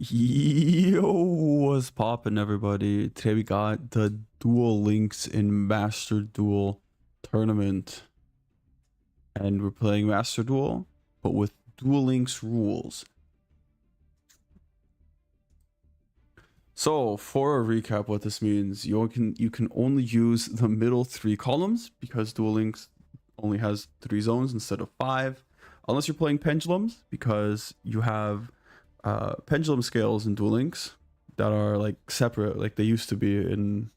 Yo, what's poppin', everybody? Today we got the Duel Links in Master Duel tournament. And we're playing Master Duel, but with Duel Links rules. So, for a recap, what this means, you can only use the middle 3 columns because Duel Links only has 3 zones instead of 5. Unless you're playing pendulums, because you have pendulum scales in Duel Links that are like separate, like they used to be in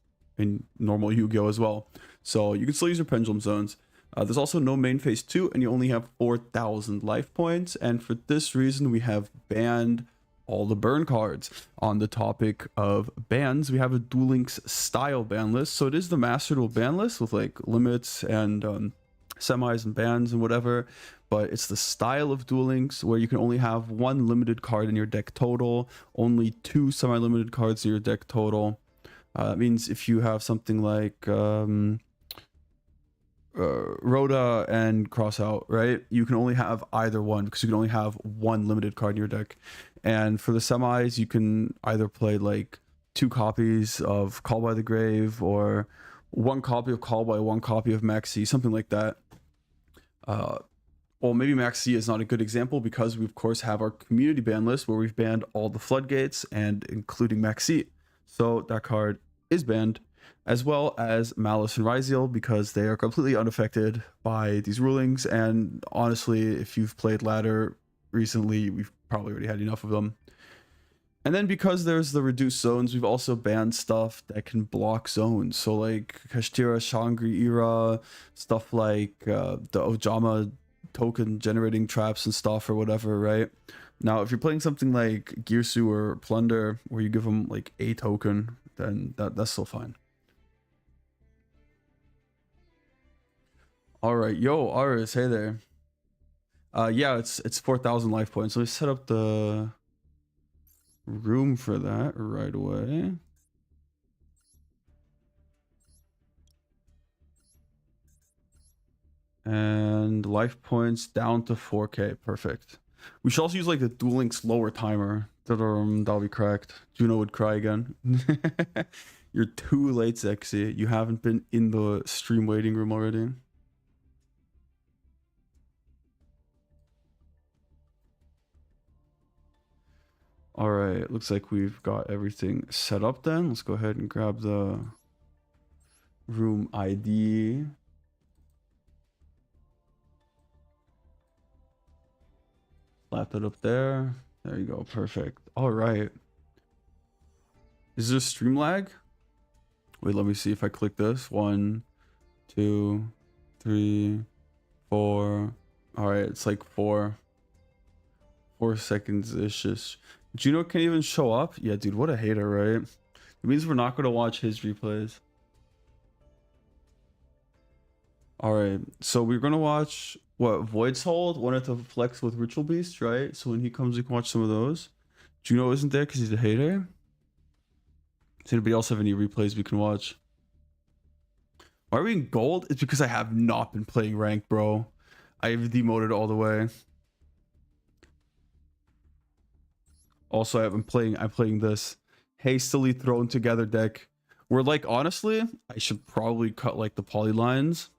normal Yu-Gi-Oh as well. So you can still use your pendulum zones. There's also no main phase 2, and you only have 4,000 life points. And for this reason, we have banned all the burn cards. On the topic of bans, we have a Duel Links Style Banlist. So it is the Master Duel Banlist with like limits and semis and bans and whatever, but it's the style of Duel Links where you can only have 1 limited card in your deck total, only 2 semi-limited cards in your deck total. It means if you have something like Rota and crossout, right, you can only have either one because you can only have 1 limited card in your deck. And for the semis, you can either play like 2 copies of Call by the Grave or 1 copy of Call by 1 copy of Maxi, something like that. Well, maybe Maxi is not a good example because we of course have our community ban list where we've banned all the floodgates and including Maxi. So that card is banned, as well as Maliss and Ryzeal, because they are completely unaffected by these rulings. And honestly, if you've played ladder recently, we've probably already had enough of them. And then because there's the reduced zones, we've also banned stuff that can block zones. So like kashtira, Shangri-Ira, stuff like the Ojama token generating traps and stuff or whatever, right? Now, if you're playing something like Girsu or Plunder, where you give them like a token, then that's still fine. All right, yo, Aris, hey there. Yeah, it's 4,000 life points. So we set up the room for that right away. And life points down to 4k. Perfect. We should also use like the Duel Links lower timer. That'll be cracked. Juno would cry again. You're too late, Zexy. You haven't been in the stream waiting room already. All right, looks like we've got everything set up then. Let's go ahead and grab the room ID. Slap that up there. There you go, perfect. All right. Is there stream lag? Wait, let me see if I click this. 1, 2, 3, 4. All right, it's like 4 seconds. It's just Juno can't even show up. Yeah, dude, what a hater, right? It means we're not going to watch his replays. All right, so we're going to watch what Void's Hold, wanted to flex with Ritual Beast, right? So when he comes, we can watch some of those. Juno isn't there because he's a hater. Does anybody else have any replays we can watch? Why are we in gold? It's because I have not been playing ranked, bro. I've demoted all the way. Also, I'm playing this hastily thrown together deck where, like, honestly, I should probably cut like the polylines,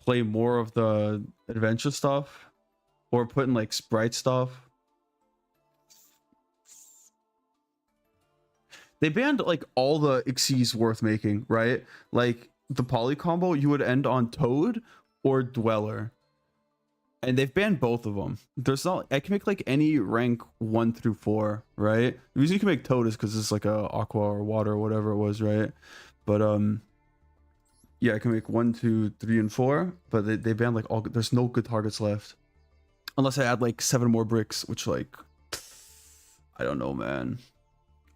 play more of the adventure stuff, or put in like sprite stuff. They banned like all the Xyz worth making, right? Like the poly combo, you would end on Toad or Dweller. And they've banned both of them. There's not, I can make like any rank 1 through 4, right? The reason you can make Toad is because it's like a aqua or water or whatever it was, right? But yeah, I can make 1, 2, 3, and 4, but they banned like all. There's no good targets left, unless I add like 7 more bricks, which like I don't know, man.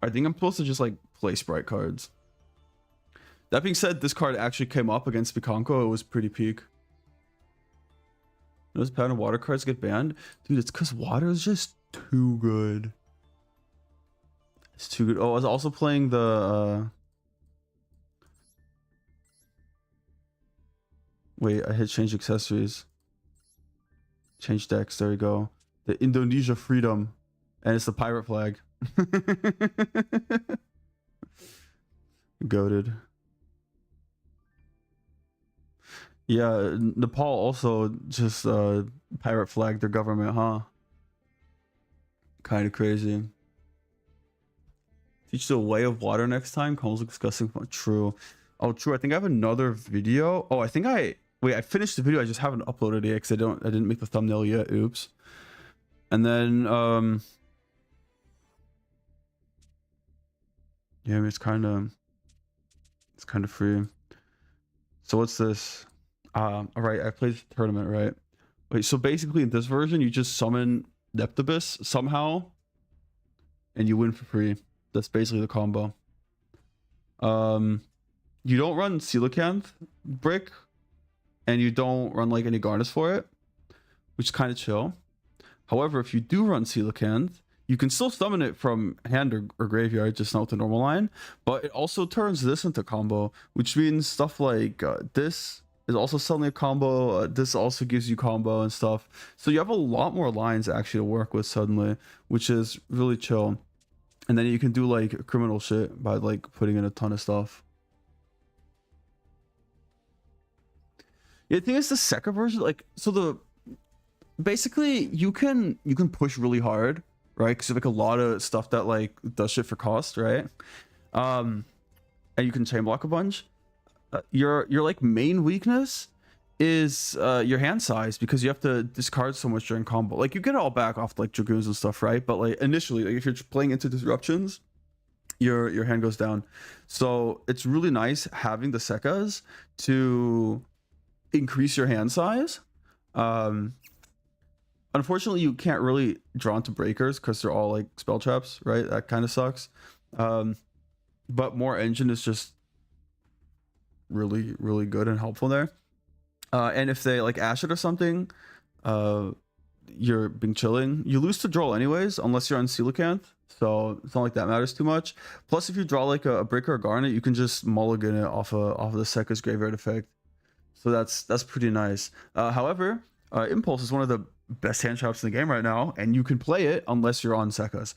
I think I'm supposed to just like play sprite cards. That being said, this card actually came up against Pikanko. It was pretty peak. Those pound of water cards get banned, dude. It's because water is just too good. It's too good. Oh, I was also playing the wait, I hit change accessories, change decks. There we go. The Indonesia Freedom, and it's the pirate flag. Goated. Yeah, Nepal also just pirate flagged their government, huh? Kind of crazy. Teach the way of water next time. Comes discussing true. Oh, true. I think I have another video. Oh, I think I finished the video. I just haven't uploaded it because I didn't make the thumbnail yet. Oops. And then yeah, I mean, it's kind of free. So what's this? All right, I played the tournament, right? Wait, so basically in this version, you just summon Neptibus somehow, and you win for free. That's basically the combo. You don't run Coelacanth brick, and you don't run like any garnish for it, which is kind of chill. However, if you do run Coelacanth, you can still summon it from hand or graveyard, just not with the normal line. But it also turns this into combo, which means stuff like this is also suddenly a combo. This also gives you combo and stuff. So you have a lot more lines actually to work with suddenly, which is really chill. And then you can do like criminal shit by like putting in a ton of stuff. Yeah, I think it's the second version. Like, so basically you can push really hard, right? Because you have like a lot of stuff that like does shit for cost, right? And you can chain block a bunch. Your like main weakness is your hand size, because you have to discard so much during combo. Like you get it all back off like dragoons and stuff, right? But like initially, like if you're playing into disruptions, your hand goes down. So it's really nice having the Sekkas to increase your hand size. Unfortunately, you can't really draw into breakers because they're all like spell traps, right? That kind of sucks. But more engine is just really, really good and helpful there. And if they like Ash it or something, you're being chilling. You lose to draw anyways, unless you're on Coelacanth. So it's not like that matters too much. Plus, if you draw like a breaker or garnet, you can just mulligan it off of the Sekka's graveyard effect. So that's pretty nice. However, Impulse is one of the best hand traps in the game right now, and you can play it unless you're on Sekkas.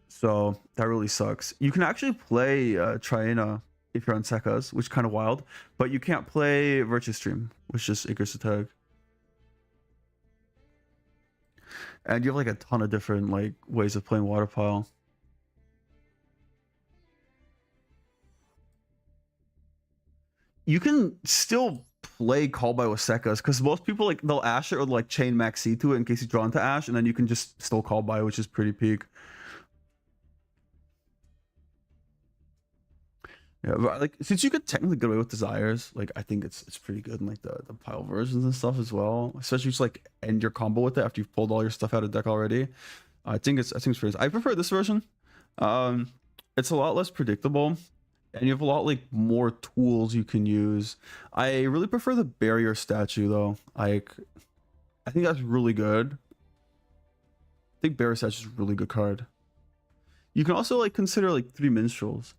So that really sucks. You can actually play Triana if you're on Sekkas, which is kind of wild, but you can't play Virtue Stream, which just increases the tag. And you have like a ton of different like ways of playing Water Pile. You can still play Call by with Sekkas, because most people like they'll Ash it or like chain Max C to it in case you draw into Ash, and then you can just still Call by, which is pretty peak. Yeah, but like since you could technically get away with Desires, like I think it's pretty good in like the pile versions and stuff as well. Especially just like end your combo with it after you've pulled all your stuff out of deck already. I think it's pretty. I prefer this version. It's a lot less predictable, and you have a lot like more tools you can use. I really prefer the barrier statue though. Like I think that's really good. I think barrier statue is a really good card. You can also like consider like 3 minstrels.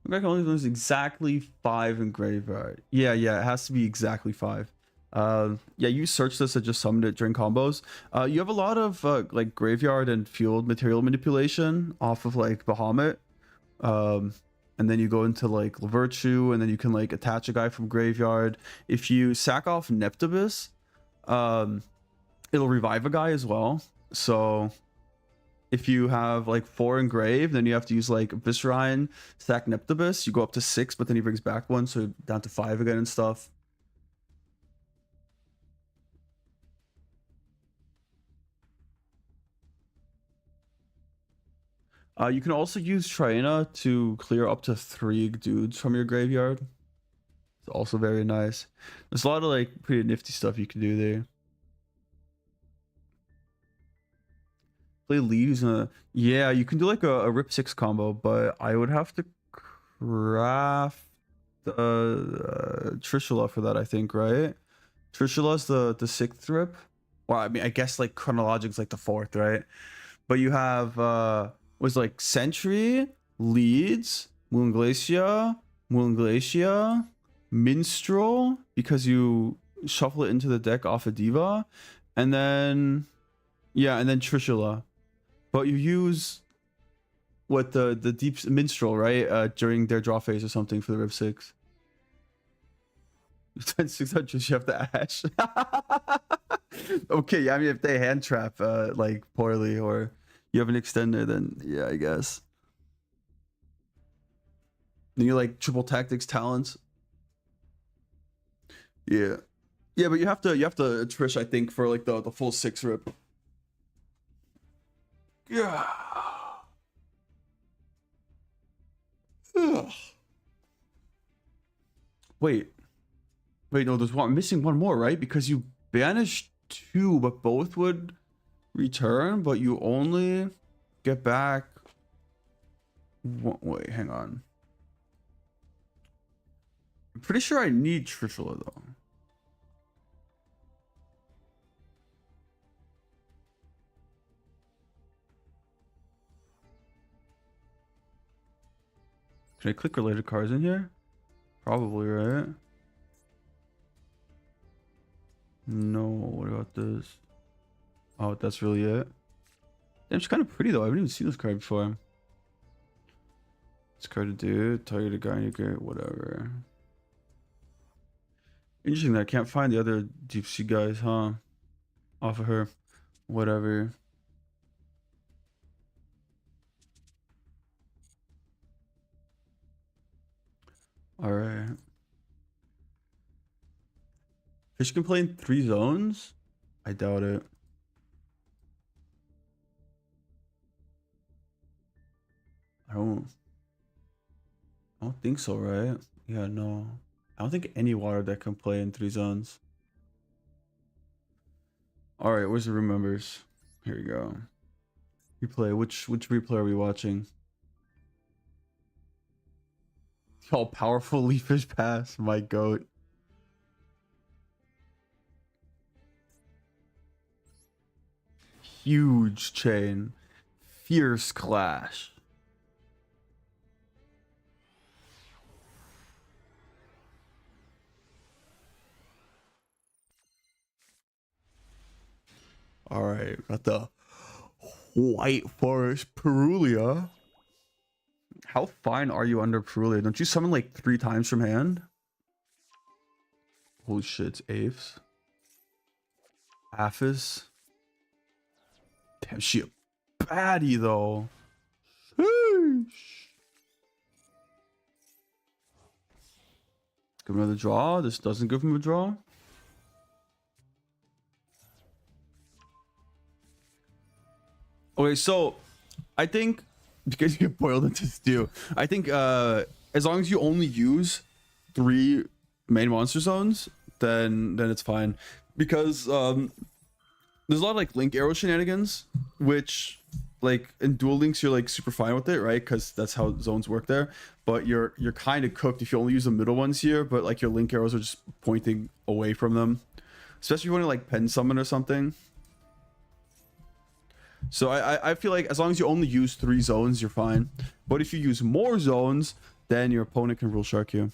I can only lose exactly 5 in graveyard. Yeah, it has to be exactly 5. Yeah, you search this and just summoned it during combos. You have a lot of like graveyard and field material manipulation off of like Bahamut. And then you go into like Virtue, and then you can like attach a guy from graveyard. If you sack off Neptibus, it'll revive a guy as well. So if you have like 4 engrave, then you have to use like Viscerine, sack Neptibus. You go up to 6, but then he brings back 1, so down to 5 again and stuff. You can also use Triana to clear up to 3 dudes from your graveyard. It's also very nice. There's a lot of like pretty nifty stuff you can do there. Play leaves. Yeah, you can do like a Rip 6 combo, but I would have to craft Trishula for that, I think, right? Trishula's the 6th Rip. Well, I mean, I guess like Chronologic's like the 4th, right? But you have was like Sentry, Leads, Moon Glacia, Minstrel, because you shuffle it into the deck off a Diva, and then yeah, and then Trishula. But you use what the deep minstrel, right? During their draw phase or something for the Riv 6. 600, you have the Ash. Okay, yeah, I mean if they hand trap like poorly or you have an extender, then yeah, I guess. Then you like triple tactics talents. Yeah. Yeah, but you have to Trish, I think, for like the full 6 rip. Yeah. Ugh. Wait, no, there's one. I'm missing one more, right? Because you banished 2, but both would return, but you only get back one. Wait, hang on. I'm pretty sure I need Trishula though. Can I click related cards in here? Probably, right? No, what about this? Oh, that's really it? Damn, it's kind of pretty though. I haven't even seen this card before. This card to do, target a guy, whatever. Interesting that I can't find the other deep sea guys, huh? Off of her. Whatever. Alright. Fish can play in 3 zones? I doubt it. I don't think so, right? Yeah, no. I don't think any water deck can play in 3 zones. Alright, where's the room members? Here we go. Replay. Which replay are we watching? Oh, powerful Leafish Pass. My goat. Huge chain. Fierce clash. Alright, got the White Forest Perulia. How fine are you under Perulia? Don't you summon like 3 times from hand? Holy shit, it's Apes. Aphis. Damn, she a baddie though. Sheesh. Give him another draw. This doesn't give him a draw. Okay, so I think because you get boiled into stew, I think as long as you only use 3 main monster zones, then it's fine. Because there's a lot of like link arrow shenanigans, which like in Duel Links you're like super fine with it, right? Because that's how zones work there. But you're kind of cooked if you only use the middle ones here, but like your link arrows are just pointing away from them. Especially if you want to like pen summon or something. So I feel like as long as you only use 3 zones, you're fine. But if you use more zones, then your opponent can rule shark you.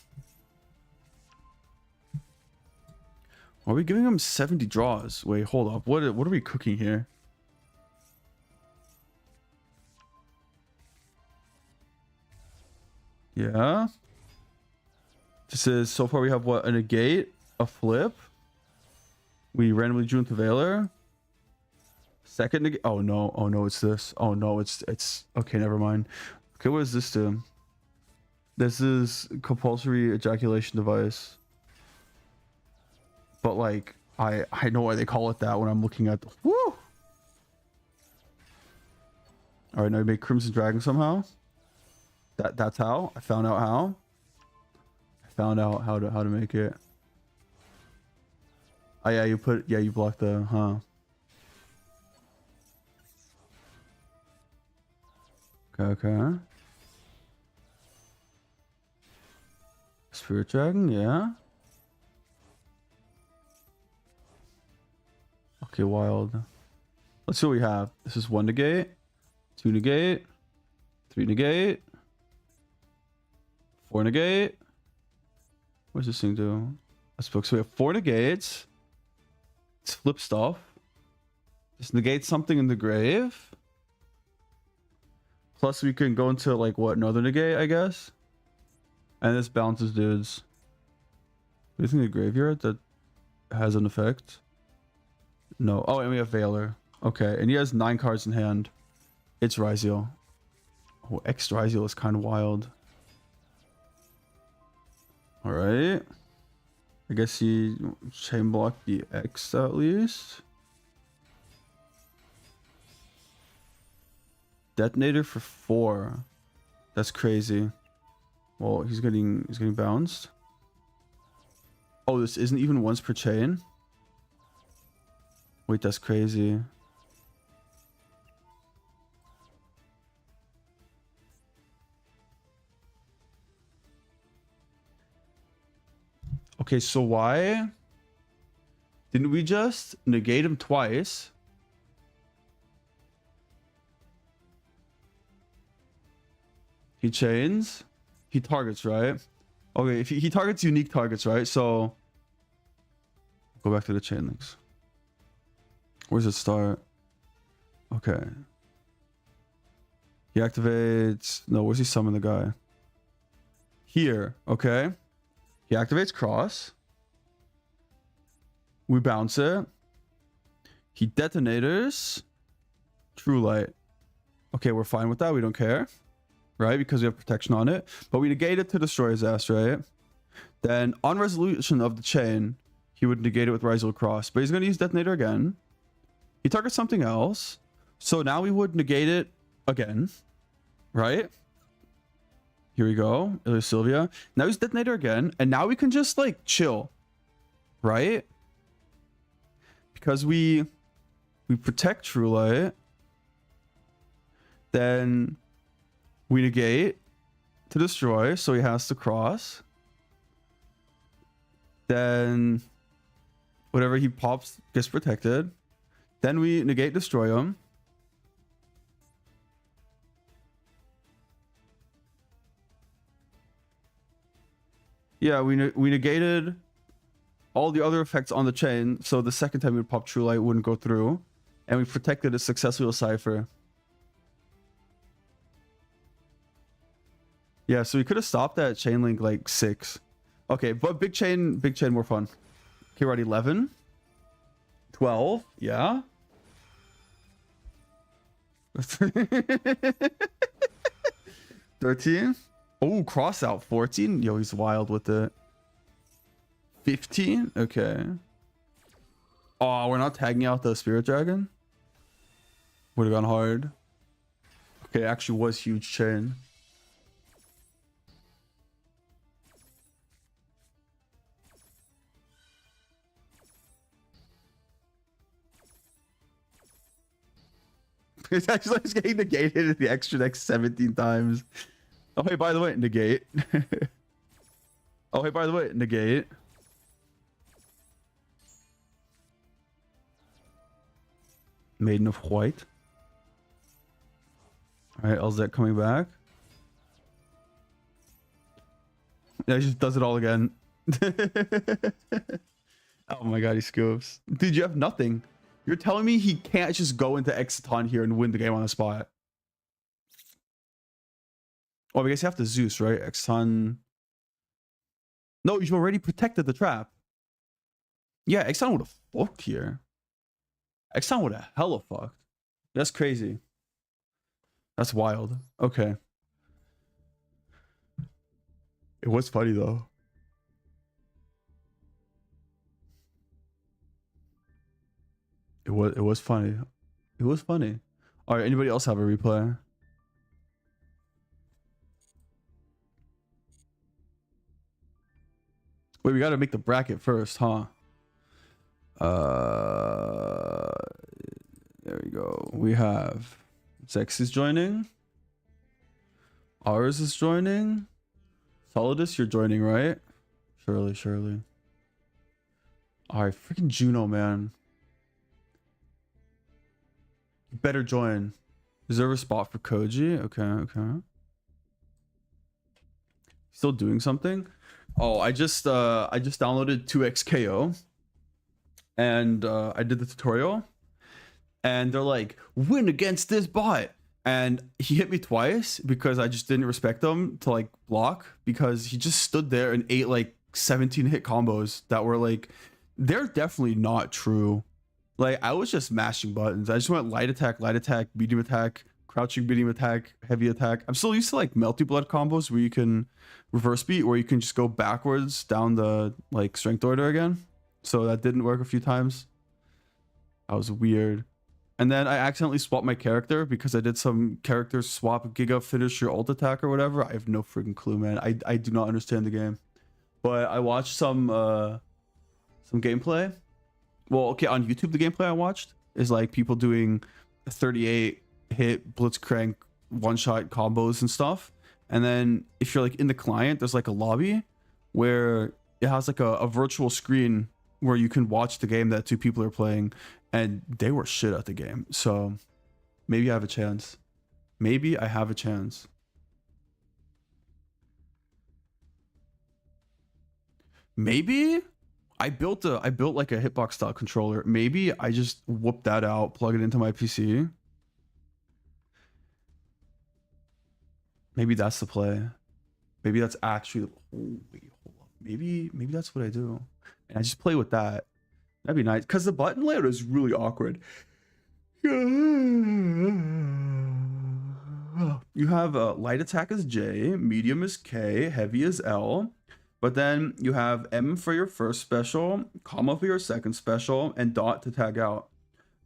Are we giving him 70 draws? Wait, hold up. What are we cooking here? Yeah. This is, so far we have what? A negate, a flip. We randomly drew into Valor. Second negate. Oh no, it's this. Oh no, it's okay, never mind. Okay, what does this do? This is compulsory ejaculation device. But like I know why they call it that when I'm looking at the woo. Alright, now we make Crimson Dragon somehow. That's how. I found out how. I found out how to make it. Oh yeah, you block the Okay. Spirit Dragon, yeah. Okay, wild. Let's see what we have. This is 1 negate, 2 negate, 3 negate, 4 negate. What does this thing do? Let's book. So we have 4 negates. Let's flip stuff. Just negate something in the grave. Plus we can go into like what, another negate, I guess. And this bounces dudes. Do you think the graveyard that has an effect? No. Oh, and we have Veiler. Okay, and he has 9 cards in hand. It's Ryzeal. Oh, X Ryzeal is kind of wild. All right. I guess he chain blocked the X at least. Detonator for 4. That's crazy. Well, he's getting bounced. Oh, this isn't even once per chain. Wait, that's crazy. Okay, so why didn't we just negate him twice? He chains. He targets, right? Okay, if he targets unique targets, right? So go back to the chain links. Where's it start? Okay. He activates. No, where's he summon the guy? Here. Okay. He activates cross. We bounce it. He detonators. True light. Okay, we're fine with that. We don't care. Right? Because we have protection on it. But we negate it to destroy his ass, right? Then on resolution of the chain, he would negate it with Ryzeal cross. But he's going to use detonator again. He targets something else. So now we would negate it again. Right? Here we go. There's Sylvia. Now he's detonator again. And now we can just like chill. Right? Because we protect True Light. Then we negate to destroy. So he has to cross. Then whatever he pops gets protected. Then we negate destroy him. Yeah, we negated all the other effects on the chain, so the second time we would pop True Light wouldn't go through, and we protected a successful cipher. Yeah, so we could have stopped at chain link like 6. Okay, but big chain more fun. Okay, we're at 11, 12, yeah. 13. Oh, crossout 14. Yo, he's wild with it. 15. Okay. Oh, we're not tagging out the spirit dragon. Would have gone hard. Okay, actually was huge chain. It's actually like getting negated at the extra next 17 times. Oh, hey, by the way, negate. Oh, hey, by the way, negate. Maiden of White. All right, LZ coming back. Yeah, he just does it all again. Oh my god, he scoops. Dude, you have nothing. You're telling me he can't just go into Exciton here and win the game on the spot? Oh, I guess you have to Zeus, right? Exciton. No, you've already protected the trap. Yeah, Exciton would have fucked here. Exciton would have hella fucked. That's crazy. That's wild. Okay. It was funny though. It was funny. It was funny. All right, anybody else have a replay? Wait, we got to make the bracket first, huh? There we go. We have Zex is joining. Ours is joining. Solidus, you're joining, right? Surely. All right, freaking Juno, man. Better join. Reserve a spot for Koji. Okay. Still doing something? Oh, I just downloaded 2xKO, and I did the tutorial, and they're like, win against this bot. and he hit me twice because I just didn't respect him to like block, because he just stood there and ate like 17 hit combos that were like, they're definitely not true. Like, I was just mashing buttons. I just went light attack, medium attack, crouching, medium attack, heavy attack. I'm still used to like melty blood combos where you can reverse beat, or you can just go backwards down the like strength order again. So that didn't work a few times. That was weird. And then I accidentally swapped my character because I did some character swap, giga finish your ult attack or whatever. I have no freaking clue, man. I do not understand the game. But I watched some gameplay. Well, okay, on YouTube, the gameplay I watched is like people doing 38 hit blitzcrank one-shot combos and stuff. And then if you're like in the client, there's like a lobby where it has like a virtual screen where you can watch the game that two people are playing, and they were shit at the game. So maybe I have a chance. Maybe I have a chance. Maybe I built like a hitbox style controller. Maybe I just whoop that out, plug it into my PC. Maybe that's the play. Maybe that's actually, hold up. Maybe that's what I do. And I just play with that. That'd be nice. Because the button layout is really awkward. You have light attack as J, medium as K, heavy as L. But then you have M for your first special, comma for your second special, and dot to tag out.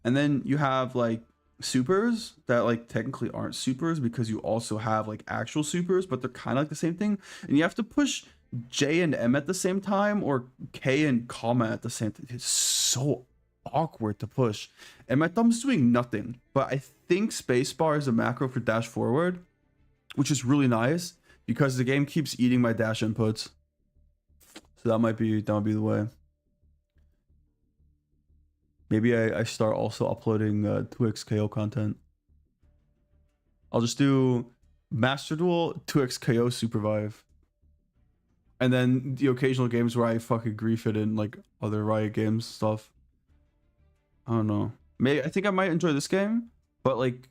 And then you have like supers that like technically aren't supers, because you also have like actual supers, but they're kind of like the same thing. And you have to push J and M at the same time, or K and comma at the same time. It's so awkward to push. And my thumb's doing nothing. But I think spacebar is a macro for dash forward, which is really nice because the game keeps eating my dash inputs. So that might be the way. Maybe I start also uploading 2x KO content. I'll just do Master Duel, 2x KO Supervive. And then the occasional games where I fucking grief it in like other Riot Games stuff. I don't know. Maybe I think I might enjoy this game, but like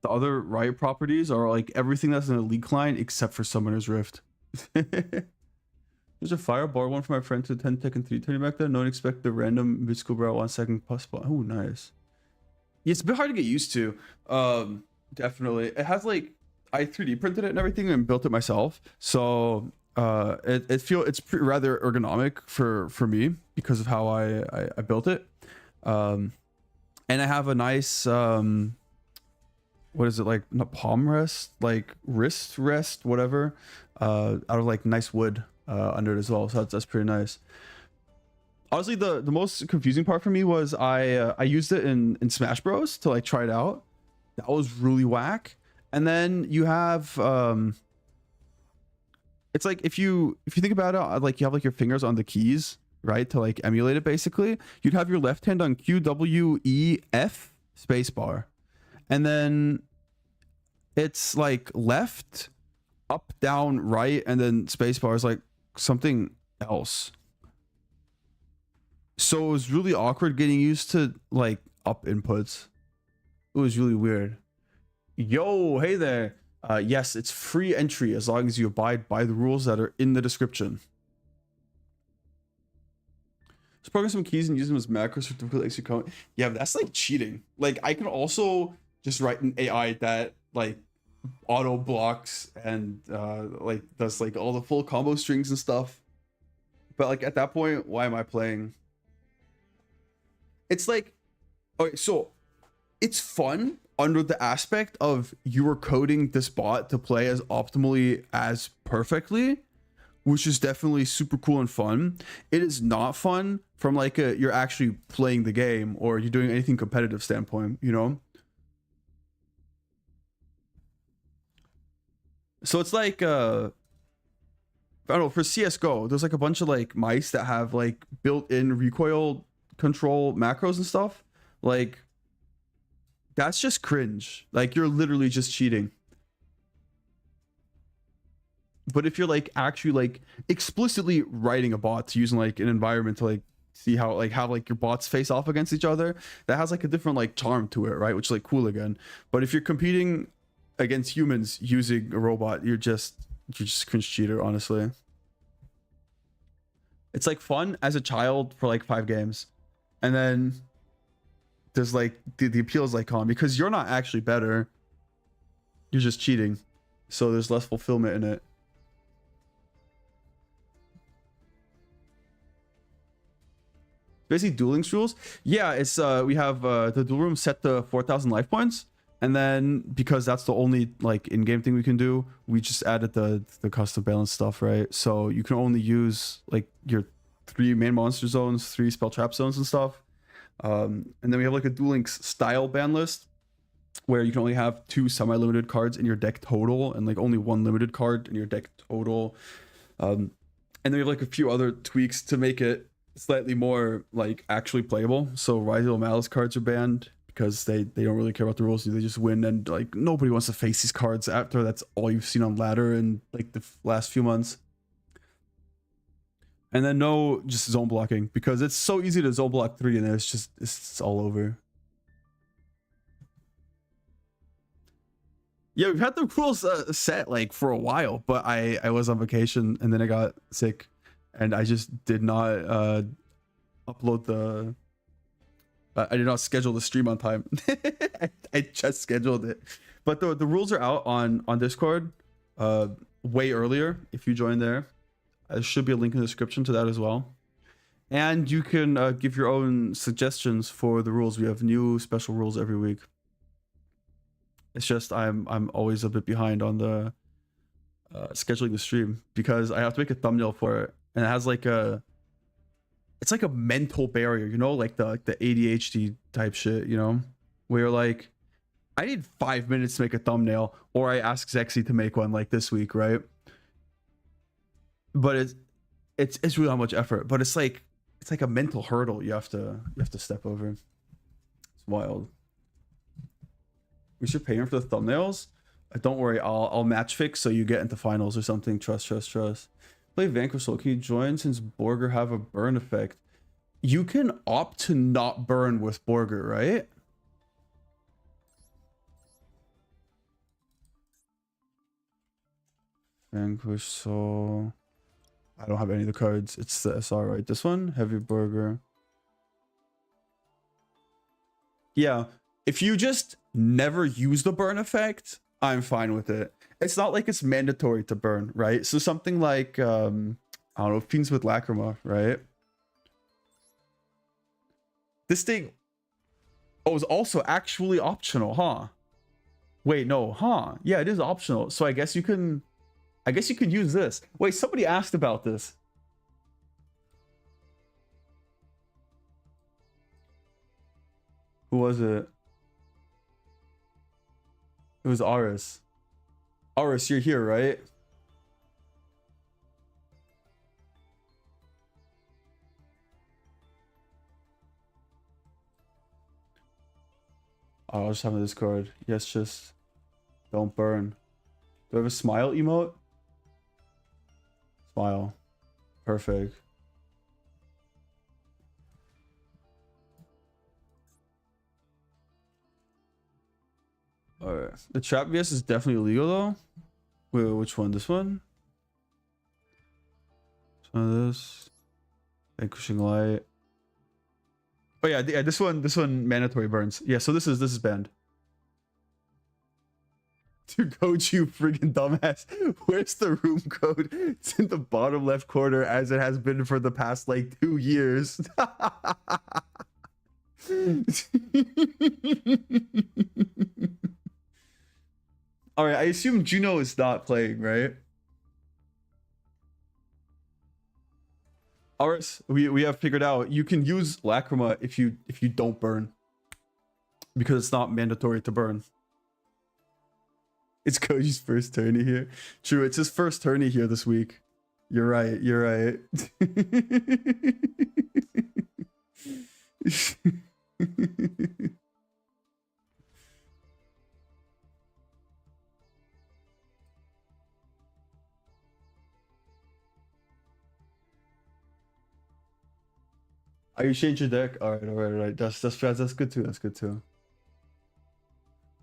the other Riot properties are like everything that's in a League client except for Summoner's Rift. There's a fireball one for my friend to attend Tekken 3 turning back there. No one expect the random mid-school bro 1 second plus spot. Oh, nice. Yeah, it's a bit hard to get used to. Definitely. It has like, I 3D printed it and everything and built it myself. So it's rather ergonomic for me because of how I built it. And I have a nice what is it, like not palm rest, like wrist rest, whatever, out of like nice wood under it as well. So that's pretty nice. Honestly, the most confusing part for me was I used it in Smash Bros to like try it out. That was really whack. And then you have it's like if you think about it, like you have like your fingers on the keys, right, to like emulate it. Basically you'd have your left hand on Q, W, E, F, spacebar, and then it's like left, up, down, right, and then spacebar is like something else. So it was really awkward getting used to like up inputs. It was really weird. Yo, hey there. Yes, it's free entry as long as you abide by the rules that are in the description. Just program some keys and use them as macros for difficult execute. Yeah, but that's like cheating. Like I can also just write an AI that like auto blocks and like does like all the full combo strings and stuff. But like at that point, why am I playing? It's like, okay, so it's fun under the aspect of you are coding this bot to play as optimally as perfectly, which is definitely super cool and fun. It is not fun from like you're actually playing the game or you're doing anything competitive standpoint, you know? So it's like I don't know, for CSGO, there's like a bunch of like mice that have like built-in recoil control macros and stuff. Like that's just cringe. Like you're literally just cheating. But if you're like actually like explicitly writing a bot to use in like an environment to like see how like your bots face off against each other, that has like a different like charm to it, right? Which is like cool again. But if you're competing against humans using a robot, you're just cringe cheater, honestly. It's like fun as a child for like 5 games, and then there's like the appeal is like on because you're not actually better, you're just cheating, so there's less fulfillment in it. Basically Duel Links rules. Yeah, it's we have the duel room set to 4,000 life points, and then because that's the only like in-game thing we can do, we just added the custom balance stuff, right? So you can only use like your 3 main monster zones, 3 spell trap zones and stuff. And then we have like a Duel Links Style Banlist where you can only have 2 semi-limited cards in your deck total and like only 1 limited card in your deck total. And then we have like a few other tweaks to make it slightly more like actually playable. So Ryzeal Maliss cards are banned because they don't really care about the rules. They just win, and like nobody wants to face these cards after that's all you've seen on ladder in like the last few months. And then no just zone blocking because it's so easy to zone block 3 and then it's all over. Yeah, we've had the rules set like for a while, but I was on vacation and then I got sick and I just did not upload the I did not schedule the stream on time. I just scheduled it, but the rules are out on Discord way earlier if you join there. There should be a link in the description to that as well, and you can give your own suggestions for the rules. We have new special rules every week. It's just I'm always a bit behind on the scheduling the stream because I have to make a thumbnail for it, and it has like it's like a mental barrier, you know, like the ADHD type shit, you know, where you're like, I need 5 minutes to make a thumbnail, or I ask zxzz to make one like this week, right? But it's really not much effort, but it's like a mental hurdle you have to step over. It's wild. We should pay him for the thumbnails. Don't worry, I'll match fix so you get into finals or something. Trust. Play Vanquish Soul. Can you join since Borger have a burn effect? You can opt to not burn with Borger, right? Vanquish Soul. I don't have any of the cards. It's the SR, right? This one? Heavy Burger. Yeah. If you just never use the burn effect, I'm fine with it. It's not like it's mandatory to burn, right? So something like, I don't know, Fiends with Lacrima, right? This thing, oh, is also actually optional, huh? Wait, no, huh? Yeah, it is optional. So I guess you can use this. Wait, somebody asked about this. Who was it? It was Aris. Aris, you're here, right? Oh, I'll just have a Discord. Yes, just don't burn. Do I have a smile emote? Smile. Perfect. Alright. The trap VS is definitely illegal though. Wait, which one? This one? This. Vanquishing Light. Oh yeah, this one mandatory burns. Yeah, so this is banned. To code you friggin' dumbass. Where's the room code? It's in the bottom left corner as it has been for the past like 2 years. Alright, I assume Juno is not playing, right? Ours, we have figured out you can use Lacrima if you don't burn. Because it's not mandatory to burn. It's Koji's first tourney here. True, it's his first tourney here this week. You're right, you're right. Oh, you changed your deck? Alright. That's good too. That's good too.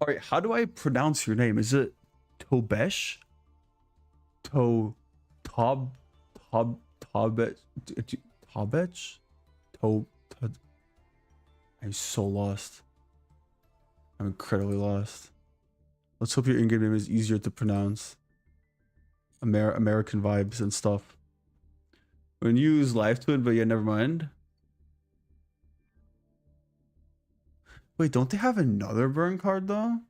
All right, how do I pronounce your name? Is it Tobesh? Tob Tobech Tobech? To I'm so lost. I'm incredibly lost. Let's hope your in-game name is easier to pronounce. American vibes and stuff. When you use live twin, but yeah, never mind. Wait, don't they have another burn card though?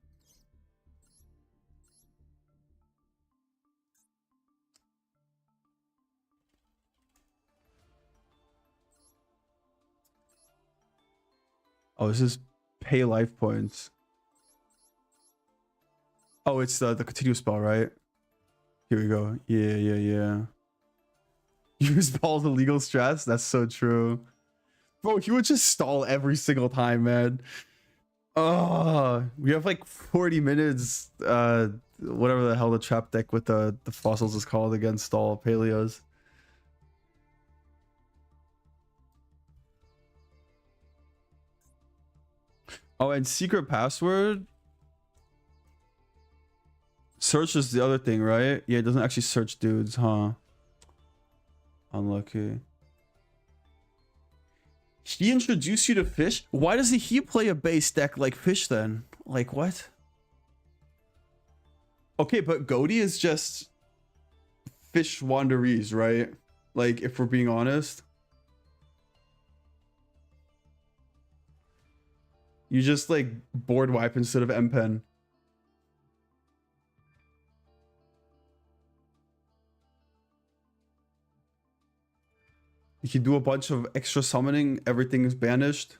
Oh, this is pay life points. Oh, it's the continuous spell, right? Here we go. Yeah. Use Paul's illegal stress. That's so true. Bro, he would just stall every single time, man. Oh, we have like 40 minutes. Whatever the hell the trap deck with the fossils is called against all paleos. Oh, and secret password. Search is the other thing, right? Yeah, it doesn't actually search dudes, huh? Unlucky. He introduced you to fish? Why doesn't he play a base deck like fish then? Like what? Okay, but Goaty is just fish wanderees, right? Like if we're being honest. You just like board wipe instead of M-Pen. You can do a bunch of extra summoning. Everything is banished.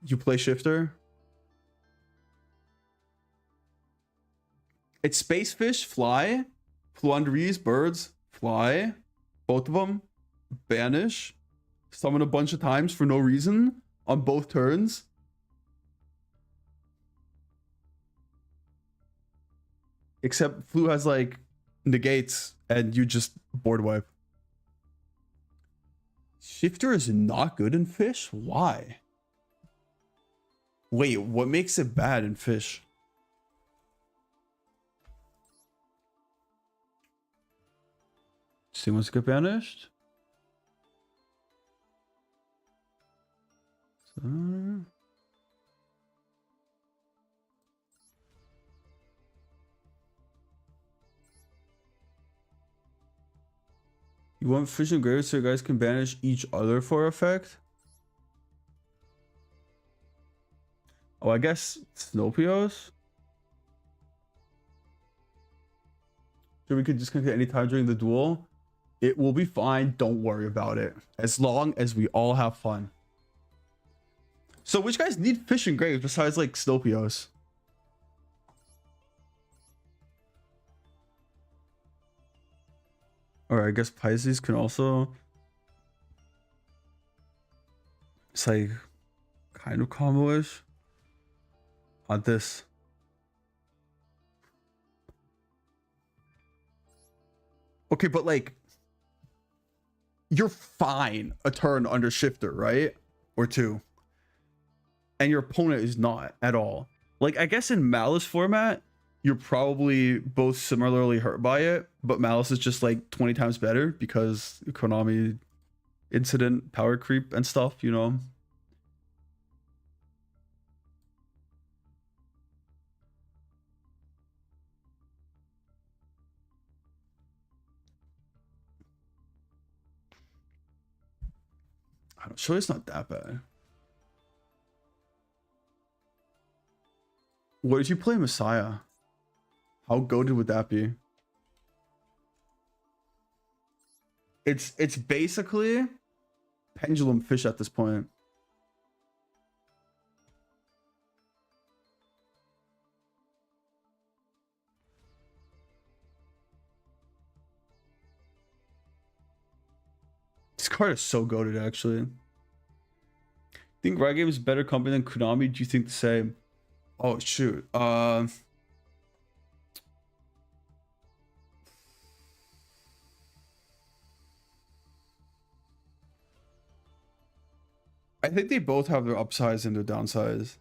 You play shifter. It's space fish, fly, fluanderees, birds, fly, both of them, banish, summon a bunch of times for no reason on both turns. Except Flu has like negates and you just board wipe. Shifter is not good in fish? Why? Wait, what makes it bad in fish? See what's get banished? So... You want fish and grave so you guys can banish each other for effect? Oh, I guess Snopios? So we could disconnect any time during the duel. It will be fine. Don't worry about it. As long as we all have fun. So which guys need fish and graves besides like Snopios? Or I guess Pisces can also. It's like kind of combo-ish on this. Okay, but like you're fine a turn under shifter, right? Or two. And your opponent is not at all. Like I guess in Maliss format, you're probably both similarly hurt by it, but Maliss is just like 20 times better because Konami incident, power creep and stuff, you know? I don't sure it's not that bad. What did you play Messiah? How goated would that be? It's basically pendulum fish at this point. This card is so goated actually. Think Riot Games is better company than Konami? Do you think the same? Oh shoot. I think they both have their upsides and their downsides.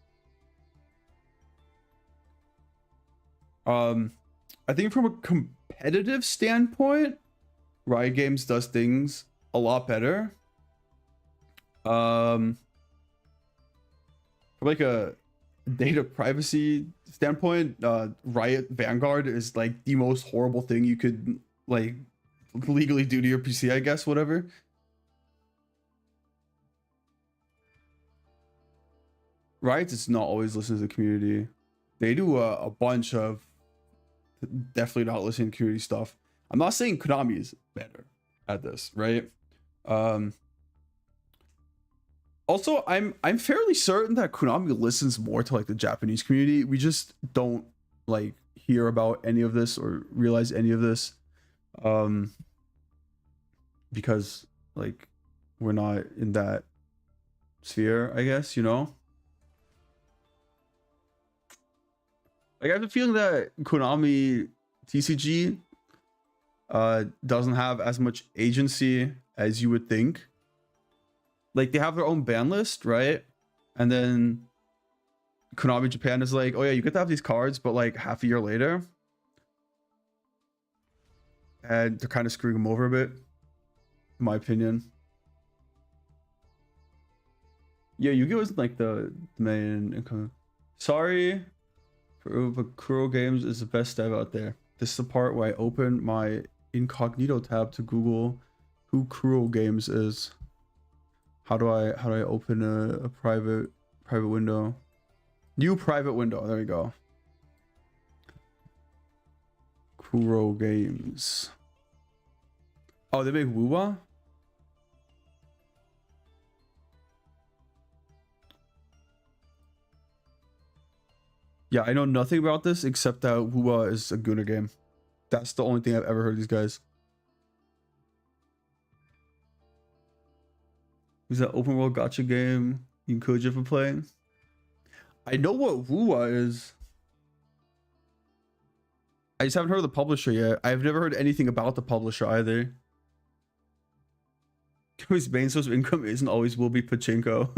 I think from a competitive standpoint, Riot Games does things a lot better. From like a data privacy standpoint, Riot Vanguard is like the most horrible thing you could like legally do to your PC, I guess, whatever. Riot does not always listen to the community. They do a bunch of definitely not listening to community stuff. I'm not saying Konami is better at this, right? Also, I'm fairly certain that Konami listens more to like the Japanese community. We just don't like hear about any of this or realize any of this, because like we're not in that sphere, I guess, you know. Like, I have the feeling that Konami TCG doesn't have as much agency as you would think. Like, they have their own ban list, right? And then Konami Japan is like, oh yeah, you get to have these cards, but like half a year later. And they're kind of screwing them over a bit, in my opinion. Yeah, Yu-Gi-Oh! Isn't like the main. Sorry, but Kuro Games is the best dev out there. This is the part where I open my incognito tab to Google who Kuro Games is. How do I open a private window? New private window. There we go. Kuro Games. Oh, they make Wuwa? Yeah, I know nothing about this except that Wuwa is a Guna game. That's the only thing I've ever heard of these guys. Is that open world gacha game you encourage you for playing? I know what Wuwa is. I just haven't heard of the publisher yet. I've never heard anything about the publisher either. His main source of income isn't always will be pachinko.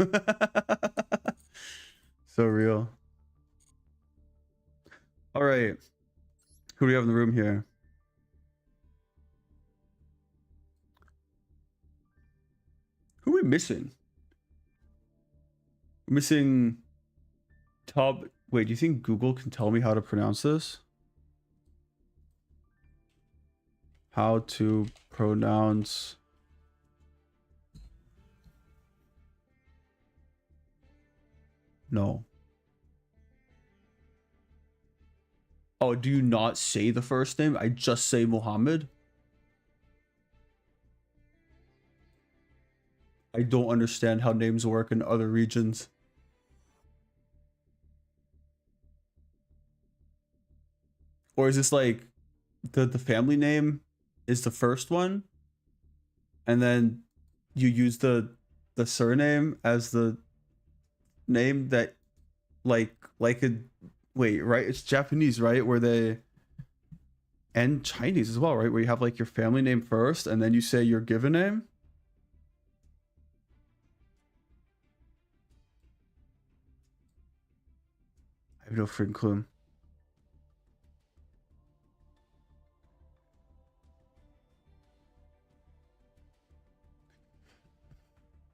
So real. All right. Who do we have in the room here? Who are we missing? We're missing top. Wait, do you think Google can tell me how to pronounce this? How to pronounce no. Oh, do you not say the first name? I just say Muhammad. I don't understand how names work in other regions. Or is this like the family name is the first one, and then you use the surname as the name that like a wait, right? It's Japanese, right? Where they and Chinese as well, right? Where you have like your family name first and then you say your given name. I have no freaking clue.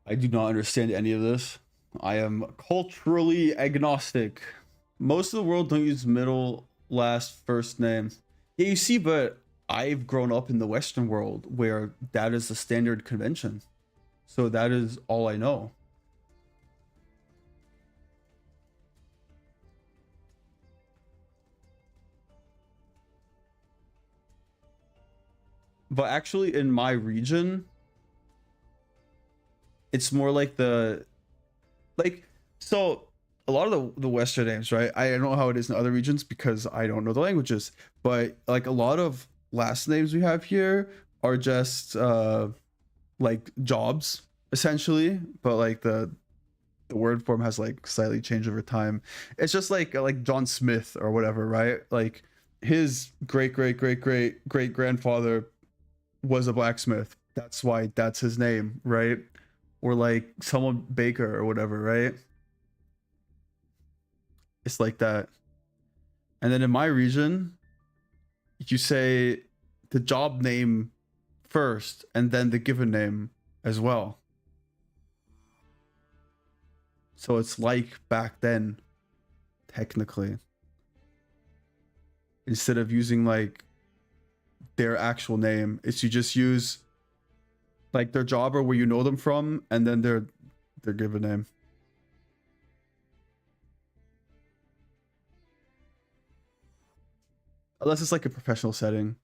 I do not understand any of this. I am culturally agnostic. Most of the world don't use middle, last, first name. Yeah, you see, but I've grown up in the Western world where that is the standard convention. So that is all I know. But actually in my region, it's more like so a lot of the Western names, right? I don't know how it is in other regions because I don't know the languages, but like a lot of last names we have here are just like jobs essentially, but like the word form has like slightly changed over time. It's just like John Smith or whatever, right? Like his great grandfather was a blacksmith. That's why that's his name, right? Or like someone Baker or whatever, right? It's like that. And then in my region, you say the job name first and then the given name as well. So it's like back then, technically. Instead of using like their actual name, it's you just use like their job or where you know them from and then their given name. Unless it's like a professional setting.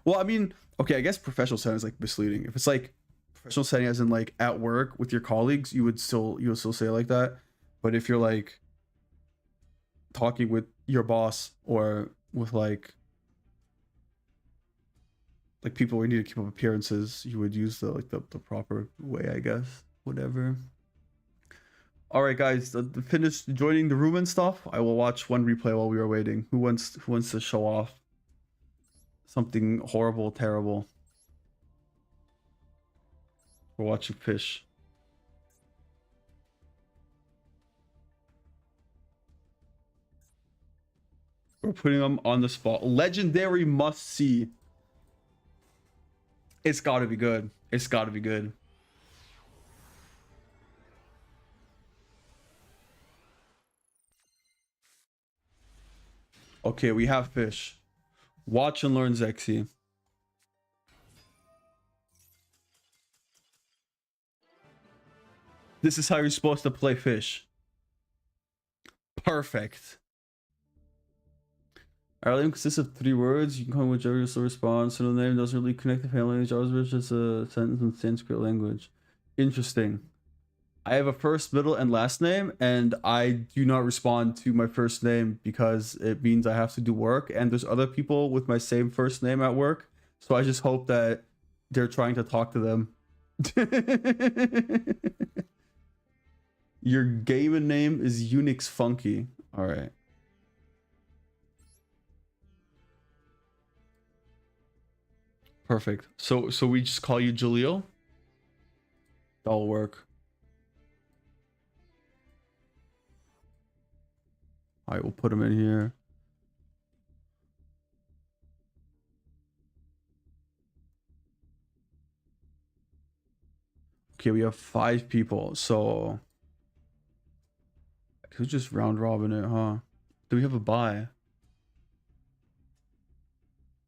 Well, I mean, okay, I guess professional setting is like misleading. If it's like professional setting as in like at work with your colleagues, you would still say it like that. But if you're like talking with your boss or with like people where you need to keep up appearances, you would use the proper way, I guess. Whatever. All right, guys, finished joining the room and stuff. I will watch one replay while we are waiting. Who wants to show off something horrible, terrible? We're watching fish. We're putting them on the spot. Legendary must see. It's got to be good. It's got to be good. Okay, we have fish. Watch and learn, Zexy. This is how you're supposed to play fish. Perfect. Our name consists of 3 words. You can call whichever your response. So the name doesn't really connect to family language. JavaScript is just a sentence in Sanskrit language. Interesting. I have a first, middle, and last name, and I do not respond to my first name because it means I have to do work, and there's other people with my same first name at work, so I just hope that they're trying to talk to them. Your gaming name is Unix Funky. All right. Perfect. So we just call you Jaleel? That'll work. All right, we'll put him in here. Okay, we have 5 people, so I could just round robin it, huh? Do we have a buy?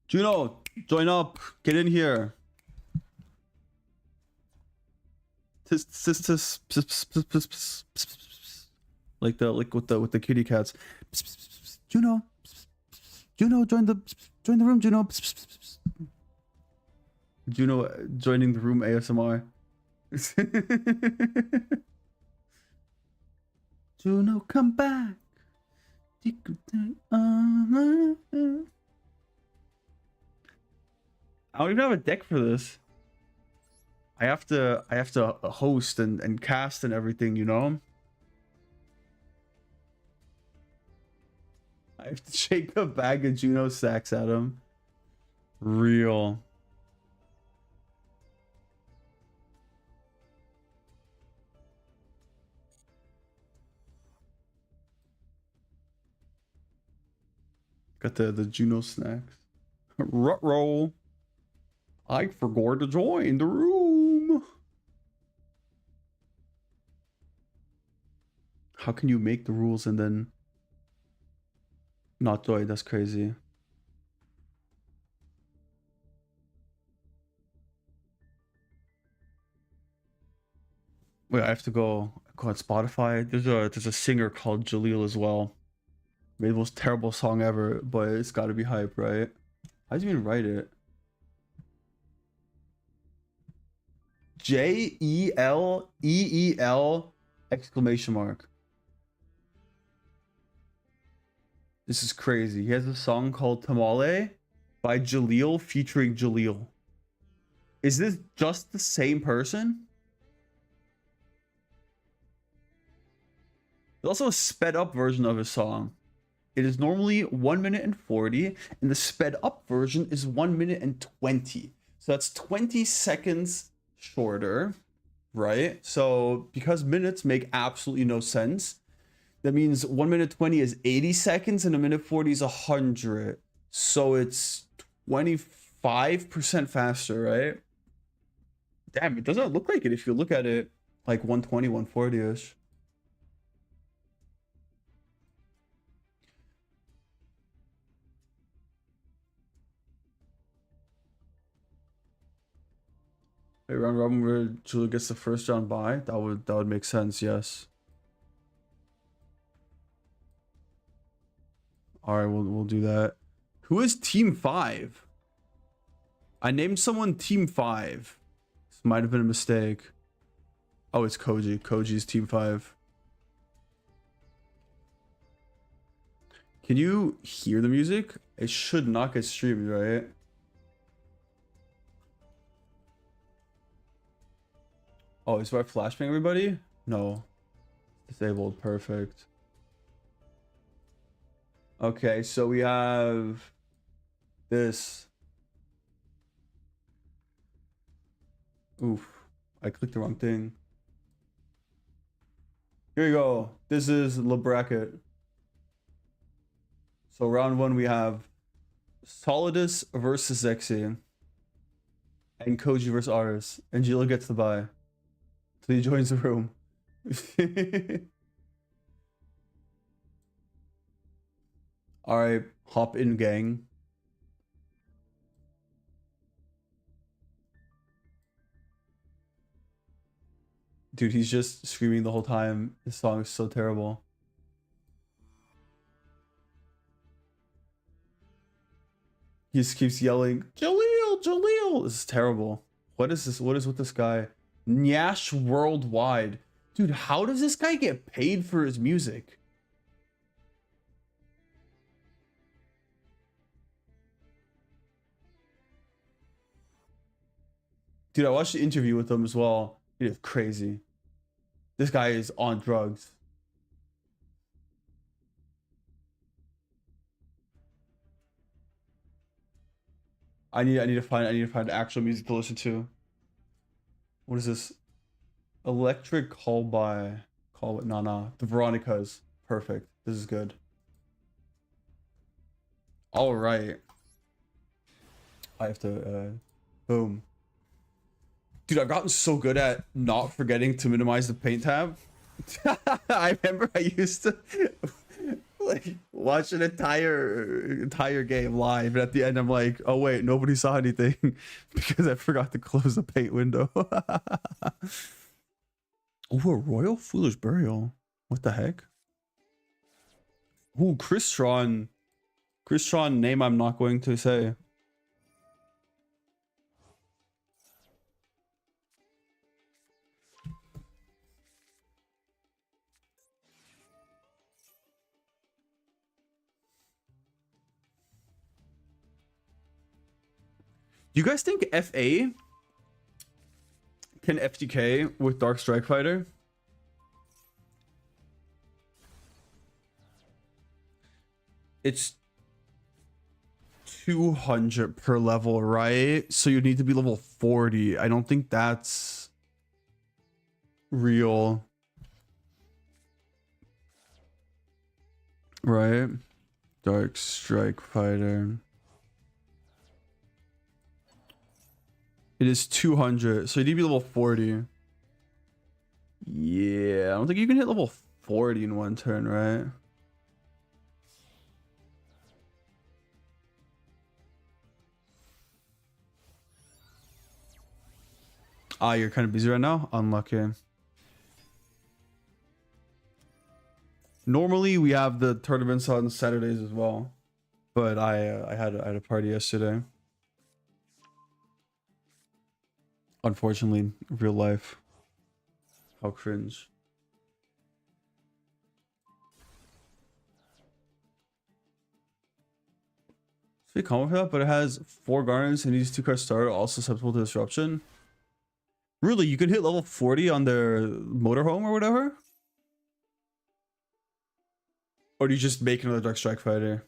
Juno, join up. Get in here. Like with the kitty cats. Juno, join the room. Juno, joining the room ASMR. Juno, come back. I don't even have a deck for this. I have to host and cast and everything, you know? I have to shake a bag of Juno sacks at him. Real. Got the Juno snacks. Ruh-roll. I forgot to join the room. How can you make the rules and then not join? That's crazy. Wait, I have to go on Spotify. There's a singer called Jaleel as well. Made the most terrible song ever, but it's got to be hype, right? How do you even write it? Jaleel exclamation mark. This is crazy. He has a song called Tamale by Jaleel featuring Jaleel. Is this just the same person? There's also a sped up version of his song. It is normally 1 minute and 40, and the sped up version is 1 minute and 20. So that's 20 seconds shorter, right? So because minutes make absolutely no sense, That means 1 minute 20 is 80 seconds and a minute 40 is 100. So it's 25% faster, right? Damn, it doesn't look like it if you look at it like 120, 140-ish. Hey, round robin where Julia gets the first round bye. That would make sense, yes. All right, we'll do that. Who is Team 5? I named someone Team 5. This might have been a mistake. Oh, it's Koji. Koji's Team 5. Can you hear the music? It should not get streamed, right? Oh, is that flashbang everybody? No. Disabled. Perfect. Okay, so we have this. Oof. I clicked the wrong thing. Here you go. This is the bracket. So round 1 we have Solidus versus Zexy. And Koji versus Aris. And Gila gets the bye. So he joins the room. Alright, hop in, gang. Dude, he's just screaming the whole time. This song is so terrible. He just keeps yelling, Jaleel, Jaleel. This is terrible. What is this? What is with this guy? Nyash Worldwide. Dude, how does this guy get paid for his music? Dude, I watched the interview with him as well. It is crazy. This guy is on drugs. I need to find actual music to listen to. What is this? Electric call Nana. The Veronicas. Perfect. This is good. All right. I have to boom. Dude, I've gotten so good at not forgetting to minimize the paint tab. I remember I used to like watch an entire game live, and at the end I'm like, oh wait, nobody saw anything because I forgot to close the paint window. Ooh, a royal foolish burial. What the heck? Ooh, Crystron name I'm not going to say. Do you guys think FA can FTK with Dark Strike Fighter? It's 200 per level, right? So you need to be level 40. I don't think that's real. Right? Dark Strike Fighter. It is 200, so you need to be level 40. Yeah, I don't think you can hit level 40 in one turn, right? Ah, you're kind of busy right now? Unlucky. Normally, we have the tournaments on Saturdays as well. But I had a party yesterday. Unfortunately, real life. How cringe. So you comment for that, but it has 4 garners and these 2 cards start also susceptible to disruption. Really, you can hit level 40 on their motorhome or whatever? Or do you just make another Dark Strike Fighter?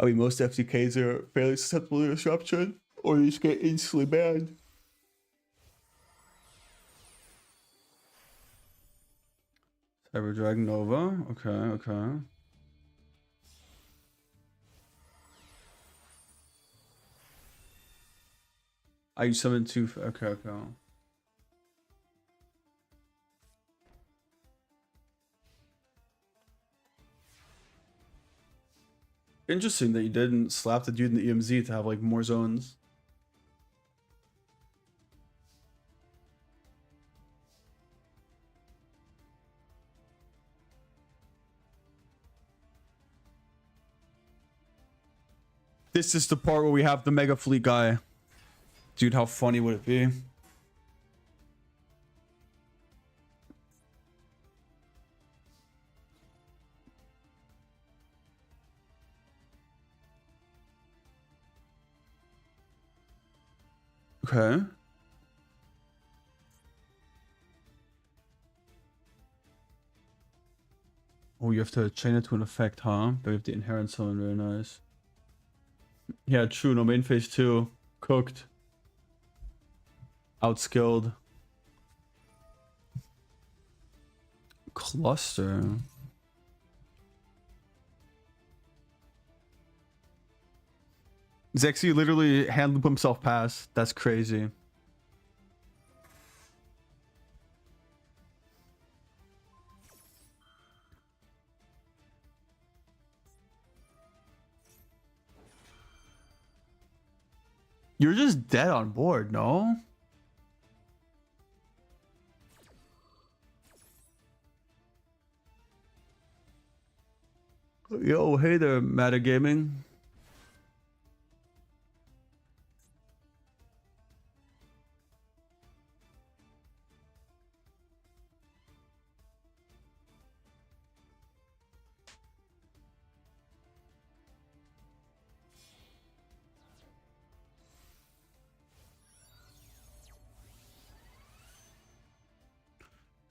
I mean, most FTKs are fairly susceptible to disruption, or you just get instantly banned. Cyber Dragon Nova. Okay, okay. I summoned two. Okay, okay. Interesting that you didn't slap the dude in the EMZ to have like more zones. This is the part where we have the Mega Fleet guy. Dude, how funny would it be? Okay. Oh, you have to chain it to an effect, huh? But you have the inherent summon, very nice. Yeah, true. No main phase 2. Cooked. Outskilled. Cluster. Zexy literally hand loop himself past. That's crazy. You're just dead on board, no? Yo, hey there, Meta Gaming.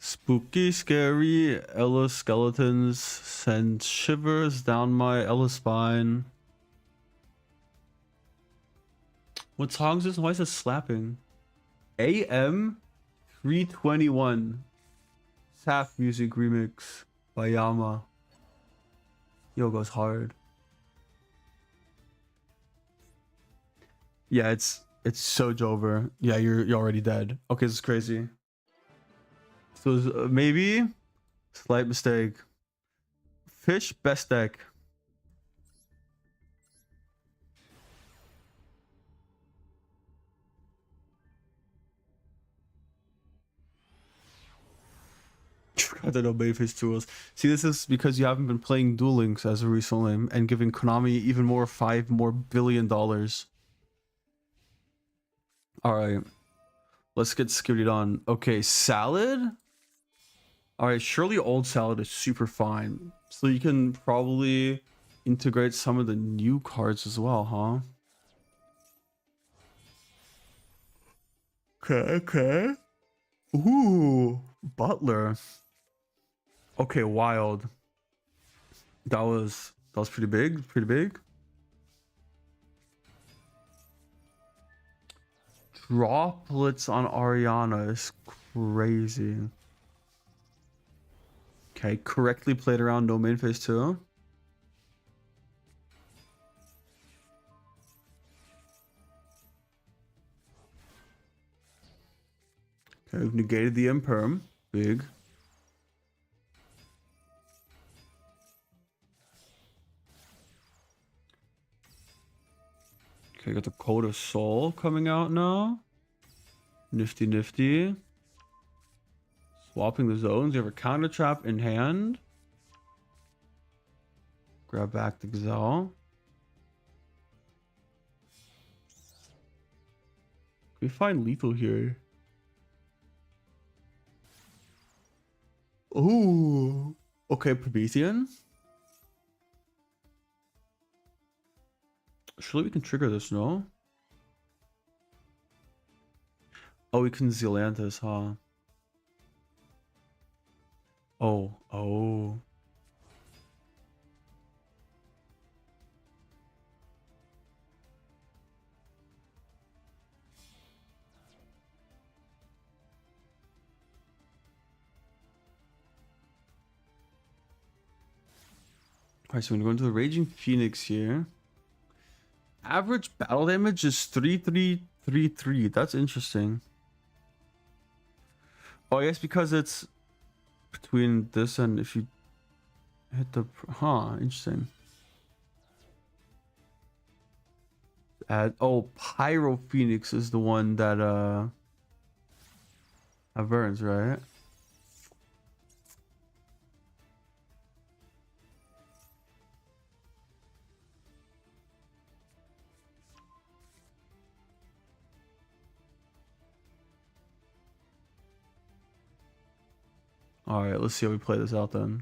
Spooky, scary, Ella skeletons send shivers down my Ella spine. What song is this? Why is it slapping? AM 321 Saf Music Remix by Yama. Yo, goes hard. Yeah, it's so over. Yeah, you're already dead. Okay, this is crazy. So maybe slight mistake. Fish best deck. I don't know, maybe his tools. See, this is because you haven't been playing Duel Links as of recently and giving Konami even more $5 billion. All right, let's get skittered on. Okay, salad. All right, surely old salad is super fine. So you can probably integrate some of the new cards as well, huh? Okay, okay. Ooh, Butler. Okay, wild. That was pretty big, pretty big. Droplets on Ariana is crazy. Okay, correctly played around no main phase 2. Okay, we've negated the imperm. Big. Okay, got the Code of Soul coming out now. Nifty, nifty. Swapping the zones. You have a counter trap in hand. Grab back the Gazelle. Can we find lethal here? Ooh. Okay, Promethean. Surely we can trigger this, no? Oh, we can Zealantis, huh? Oh, oh. Alright, so we're gonna go into the Raging Phoenix here. Average battle damage is 3333. That's interesting. Oh, I guess because it's between this and if you hit the... Huh, interesting. Pyro Phoenix is the one that burns, right? All right, let's see how we play this out then.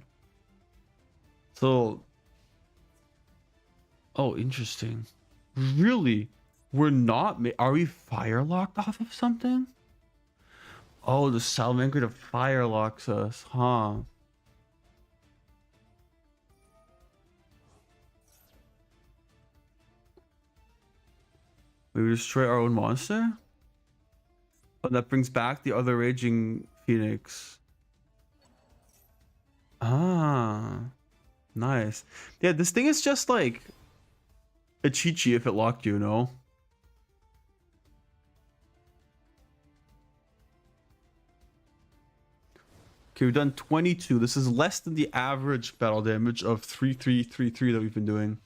So, oh, interesting. Really? We're not... Are we fire locked off of something? Oh, the Salamander fire locks us, huh? We destroy our own monster? Oh, that brings back the other Raging Phoenix. Ah, nice. Yeah, this thing is just like a Chi-Chi if it locked you, no? Okay, we've done 22. This is less than the average battle damage of 3333 that we've been doing.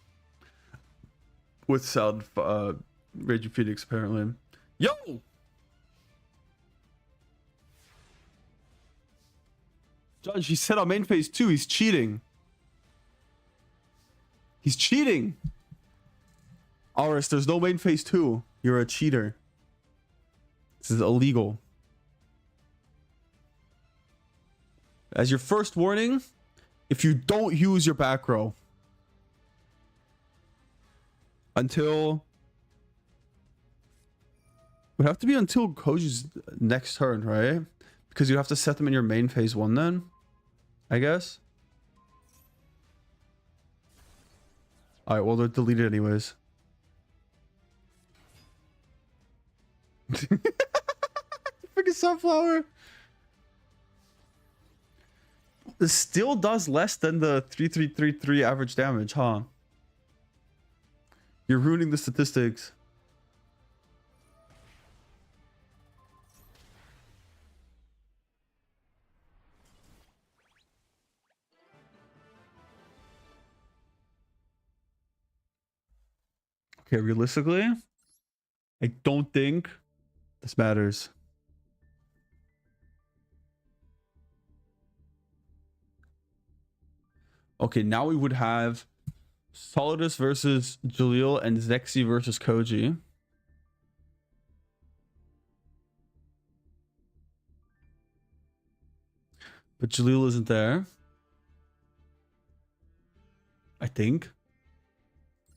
With Sound Raging Phoenix, apparently. Yo! Judge, he said on main phase 2, he's cheating. He's cheating! Aris, there's no main phase 2. You're a cheater. This is illegal. As your first warning, if you don't use your back row until... It would have to be until Koji's next turn, right? Because you have to set them in your main phase 1 then, I guess. Alright, well, they're deleted anyways. Freaking sunflower. This still does less than the 3333 average damage, huh? You're ruining the statistics. Okay, realistically, I don't think this matters. Okay, now we would have Solidus versus Jalil and Zexy versus Koji. But Jalil isn't there. I think.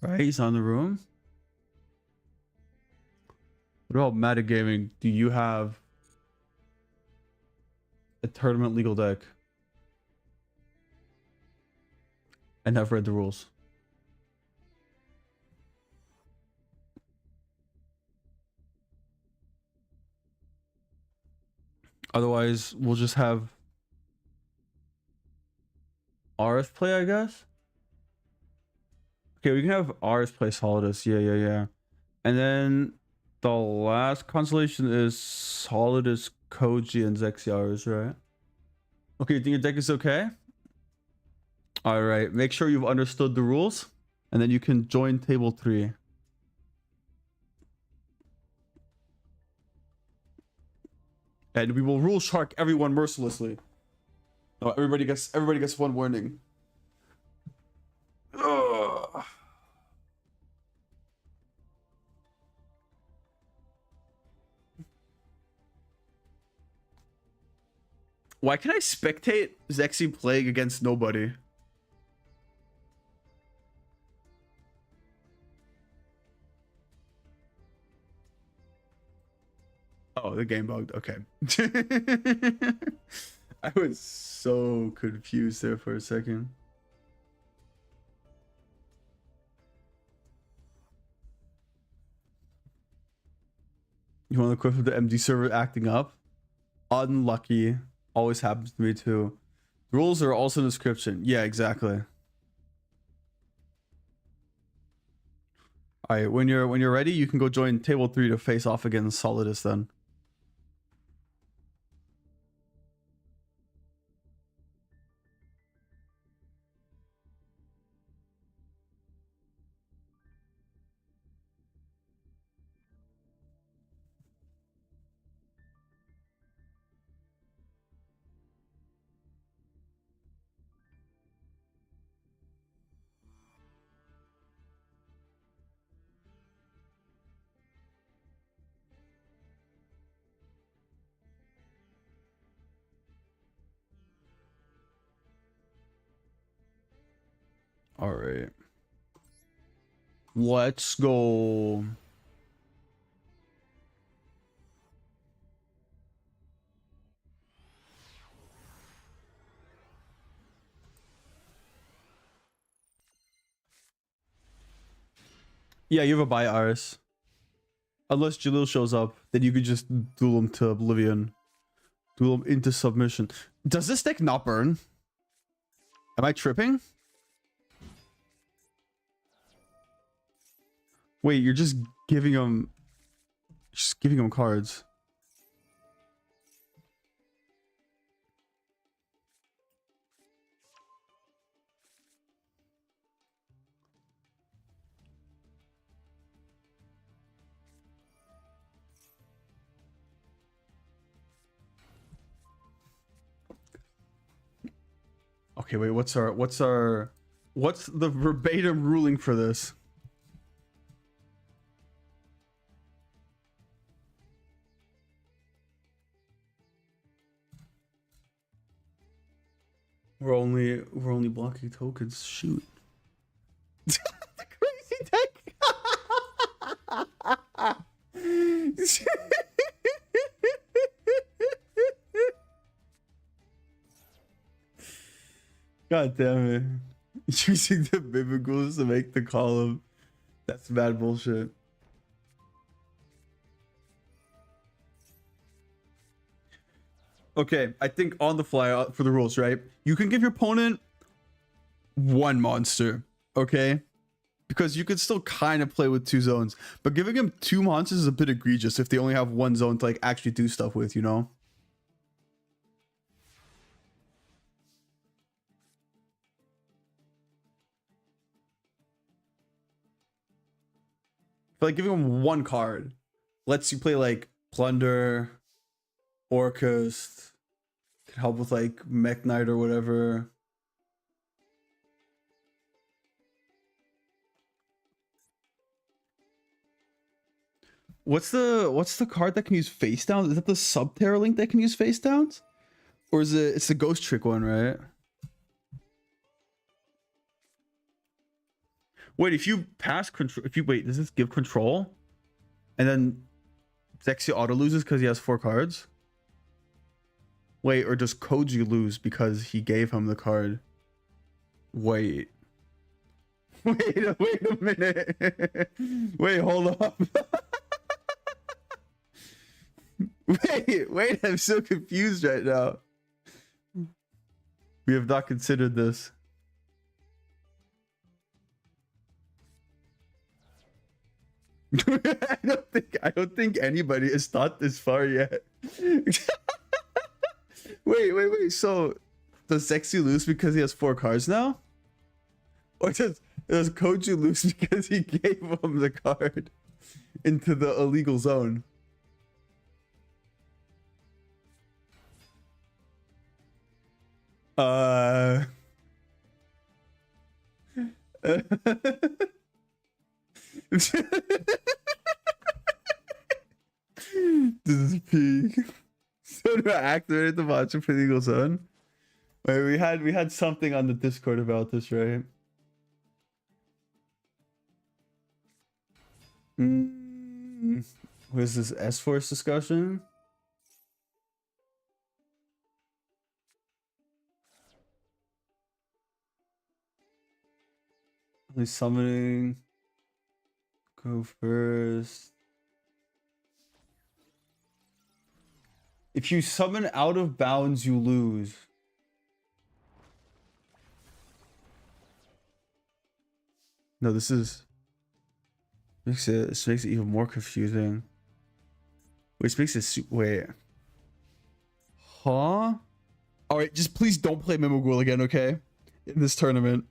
Right? He's on the room. What about metagaming? Do you have a tournament legal deck? I never read the rules. Otherwise, we'll just have Aris play, I guess. Okay, we can have Aris play Solidus. Yeah. And then the last constellation is Solidus, Koji, and Zexiaris, right? Okay, you think your deck is okay? All right, make sure you've understood the rules, and then you can join table 3. And we will rule shark everyone mercilessly. Oh, everybody gets one warning. Ugh. Why can I spectate Zexy playing against nobody? Oh, the game bugged. Okay. I was so confused there for a second. You want to quit from the MD server acting up? Unlucky. Always happens to me too. The rules are also in the description. Yeah, exactly. All right, when you're ready, you can go join table 3 to face off against Solidus then. All right. Let's go. Yeah, you have a buy, Aris. Unless Jalil shows up, then you could just duel him to oblivion. Duel him into submission. Does this deck not burn? Am I tripping? Wait, you're just giving him cards. Okay, wait, what's the verbatim ruling for this? We're only blocking tokens. Shoot. The crazy deck. God damn it. Using the Mimicals to make the column. That's bad bullshit. Okay, I think on the fly for the rules, right? You can give your opponent one monster, okay? Because you could still kind of play with 2 zones. But giving him 2 monsters is a bit egregious if they only have 1 zone to like actually do stuff with, you know? But like giving him 1 card lets you play like Plunder, Orcust, can help with like Mech Knight or whatever. What's the card that can use face downs? Is that the Subterra Link that can use face downs? Or is it's the Ghost Trick one, right? Wait, if you pass control, wait, does this give control? And then Zexy auto loses because he has 4 cards? Wait, or does Koji lose because he gave him the card? Wait. Wait a minute. Wait, hold up. Wait, I'm so confused right now. We have not considered this. I don't think anybody has thought this far yet. Wait. So does Sexy lose because he has 4 cards now? Or does Koji lose because he gave him the card into the illegal zone? This is peak. So do I activate the matcha for the Eagle Zone? Wait, we had something on the Discord about this, right? What is this S-Force discussion? Only summoning. Go first. If you summon out of bounds, you lose. No, this is... This makes it even more confusing. Which makes it wait. Huh? All right, just please don't play Mimigul again, okay? In this tournament.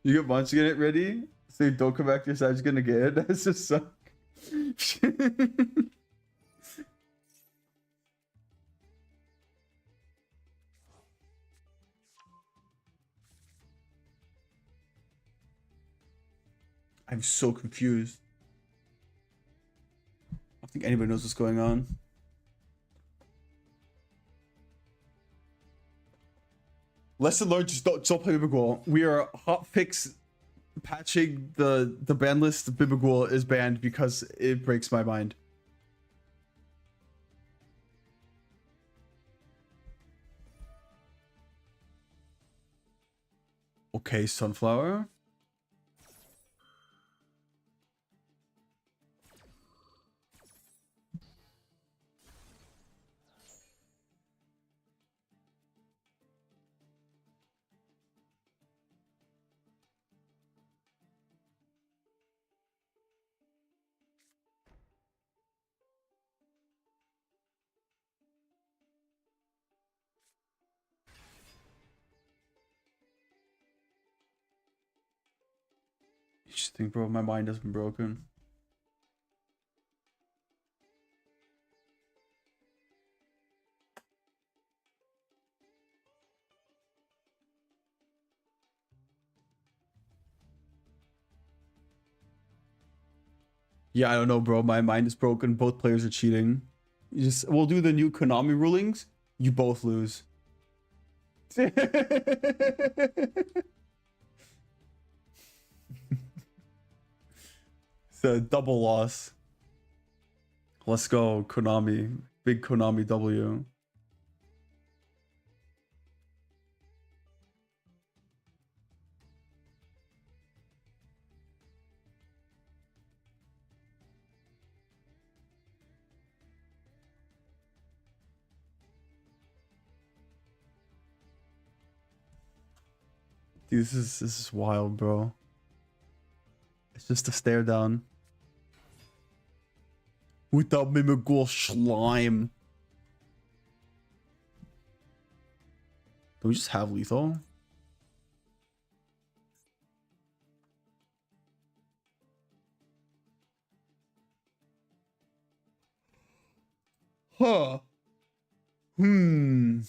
You get Monster get it ready? So you don't come back to your side, gonna get it? That's just suck. I'm so confused. I don't think anybody knows what's going on. Lesson learned, just don't play Bibigul. We are hotfix patching the ban list. Bibigul is banned because it breaks my mind. Okay, Sunflower. You just think, bro, my mind has been broken. Yeah, I don't know, bro. My mind is broken. Both players are cheating. We'll do the new Konami rulings. You both lose. It's a double loss. Let's go, Konami. Big Konami W. Dude, this is wild, bro. It's just a stare down. Without Mimigul slime. Do we just have lethal? Huh. I mean,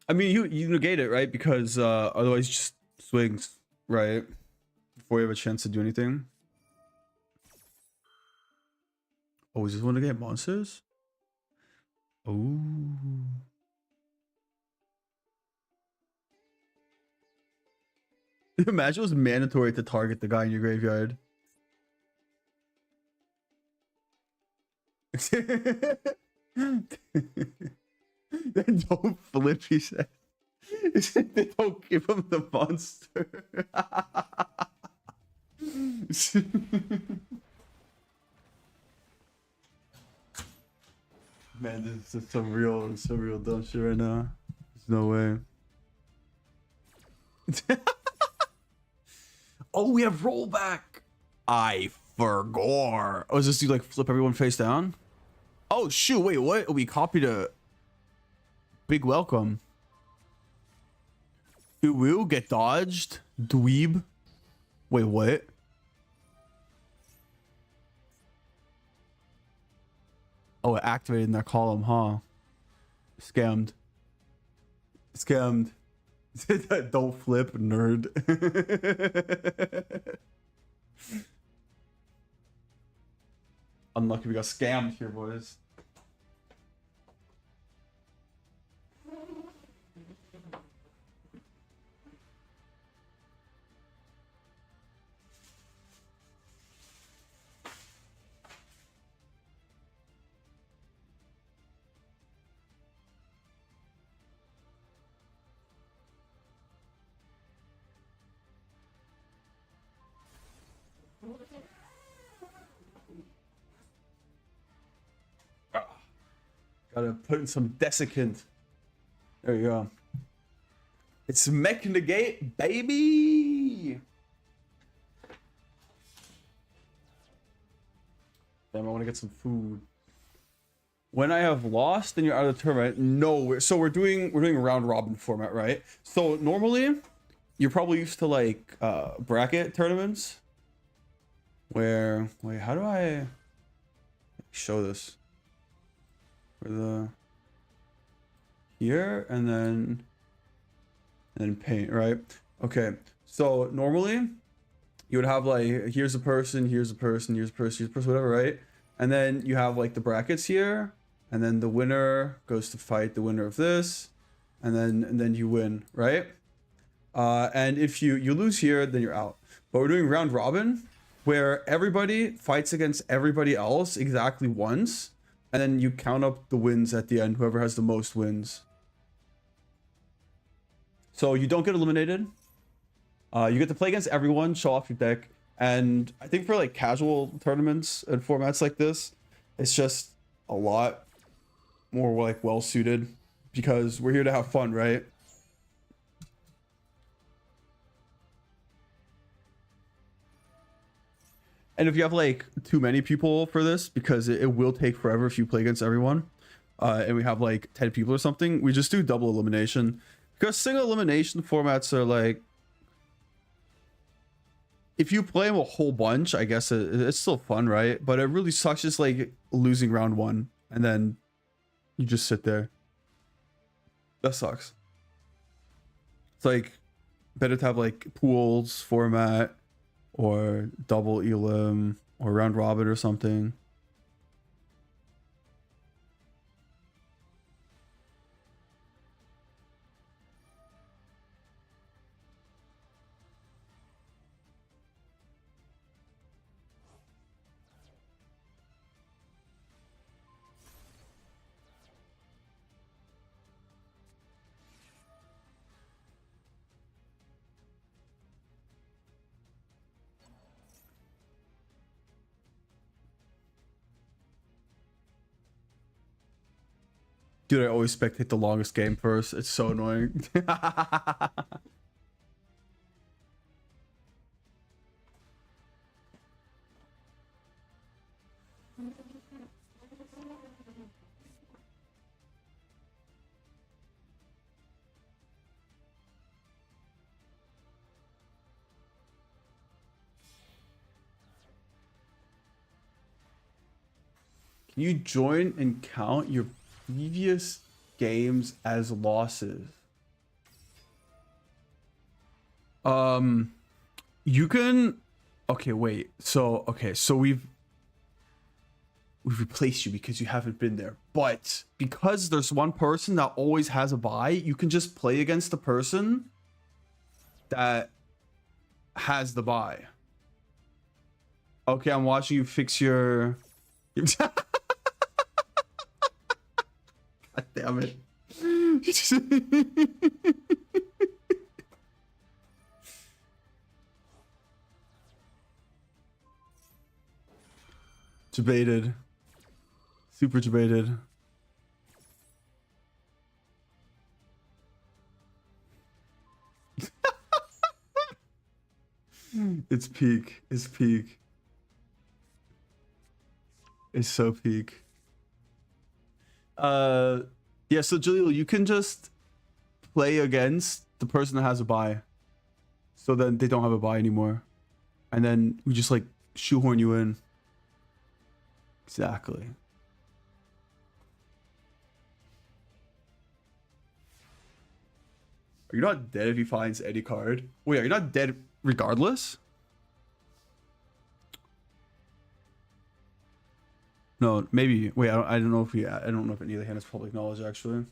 you negate it, right? Because otherwise just swings, right? Before you have a chance to do anything. Oh, is this one to get monsters? Oh. Imagine it was mandatory to target the guy in your graveyard. Then don't flip, he said. They don't give him the monster. Man, this is some real dumb shit right now. There's no way. Oh, we have rollback. I forgot. Oh, is this you like flip everyone face down? Oh shoot! Wait, what? We copied a big welcome. It will get dodged. Dweeb. Wait, what? Oh, it activated in that column, huh? Scammed. Scammed. Don't flip, nerd. Unlucky we got scammed here, boys. Gotta put in some desiccant. There you go. It's mech negate, baby. pee. Damn, I want to get some food. When I have lost, then you're out of the tournament. No, so we're doing a round robin format, right? So normally, you're probably used to like bracket tournaments, where wait, how do I show this? For the here and then paint, right? Okay, so normally you would have like here's a person, here's a person, here's a person, here's a person, whatever, right? And then you have like the brackets here, and then the winner goes to fight the winner of this, and then you win, right? And if you lose here, then you're out. But we're doing round robin, where everybody fights against everybody else exactly once, and then you count up the wins at the end, whoever has the most wins. So you don't get eliminated. You get to play against everyone, show off your deck, and I think for like casual tournaments and formats like this, it's just a lot more like well suited because we're here to have fun, right? And if you have like too many people for this, because it will take forever if you play against everyone, and we have like 10 people or something, we just do double elimination. Because single elimination formats are like, if you play them a whole bunch, I guess it's still fun, right? But it really sucks just like losing round one and then you just sit there. That sucks. It's like better to have like pools format or double elim or round robin or something. Dude, I always spectate the longest game first. It's so annoying. Can you join and count your previous games as losses? You can. Okay, wait. So we've replaced you because you haven't been there. But because there's one person that always has a bye, you can just play against the person that has the bye. Okay, I'm watching you fix your. God damn it. Debated. Super debated. It's peak. It's peak. It's so peak. Yeah, so Jaleel, you can just play against the person that has a bye. So then they don't have a bye anymore. And then we just like shoehorn you in. Exactly. Are you not dead if he finds any card? Wait, are you not dead regardless? No, maybe. Wait, I don't know if I don't know if any of the hand is public knowledge actually.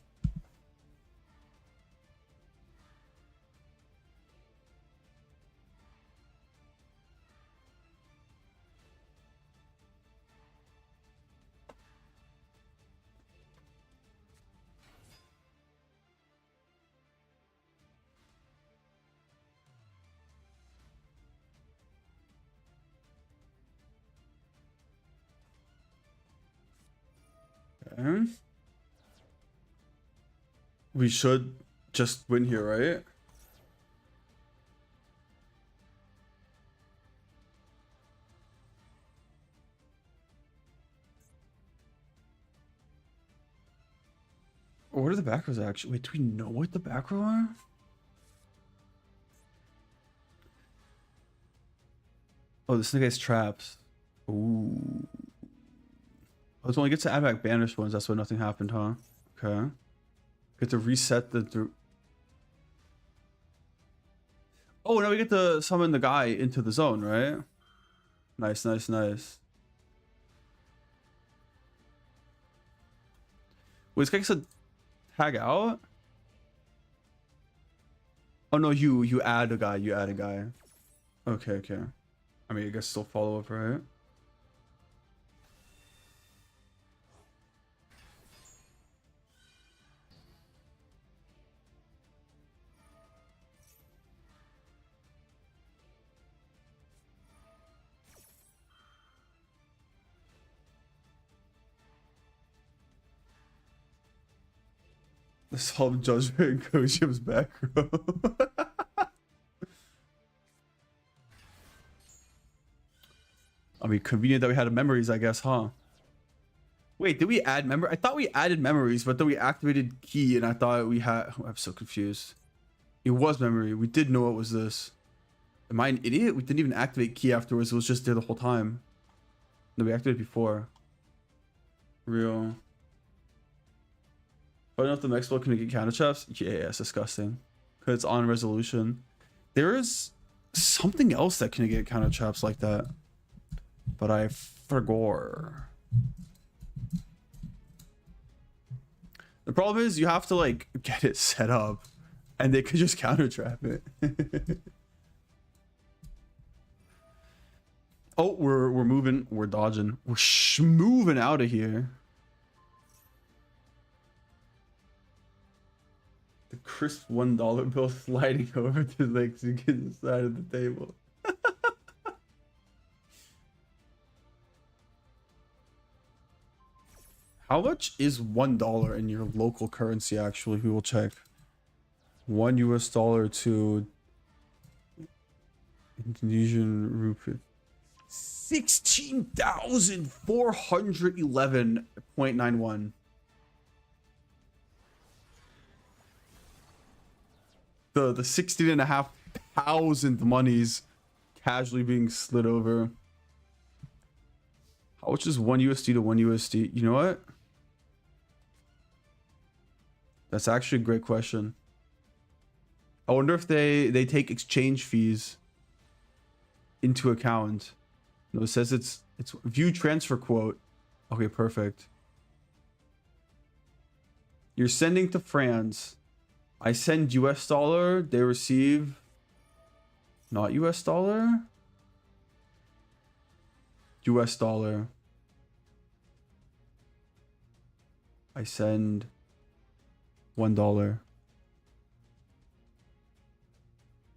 Okay. We should just win here, right? are the back rows actually? Wait, do we know what the back row are? Oh, this thing has traps. Ooh. Oh, it's only get to add back banished ones. That's why nothing happened, huh? Okay. Get to reset the... Oh, now we get to summon the guy into the zone, right? Nice, nice, nice. Wait, this guy gets to tag out? Oh no, you add a guy. You add a guy. Okay, okay. I mean, I guess still follow up, right? The Solemn Judgment and Koshim's back row. I mean, convenient that we had memories, I guess, huh? Wait, did we add memory? I thought we added memories, but then we activated key, and I thought we had... Oh, I'm so confused. It was memory. We did know it was this. Am I an idiot? We didn't even activate key afterwards. It was just there the whole time. No, we activated before. Real. I don't know if the next one can get counter traps. Yeah, it's disgusting. Because it's on resolution. There is something else that can get counter traps like that. But I forgot. The problem is you have to like get it set up. And they could just counter trap it. Oh, we're moving. We're dodging. We're moving out of here. The crisp $1 bill sliding over to like to get the side of the table. How much is $1 in your local currency? Actually, we will check. $1 to Indonesian rupee. 16,411.91. The 16,500 monies casually being slid over. How much is $1 to $1? You know what? That's actually a great question. I wonder if they take exchange fees into account. No, it says it's view transfer quote. Okay, perfect. You're sending to France. I send US dollar. They receive not US dollar. US dollar. I send $1.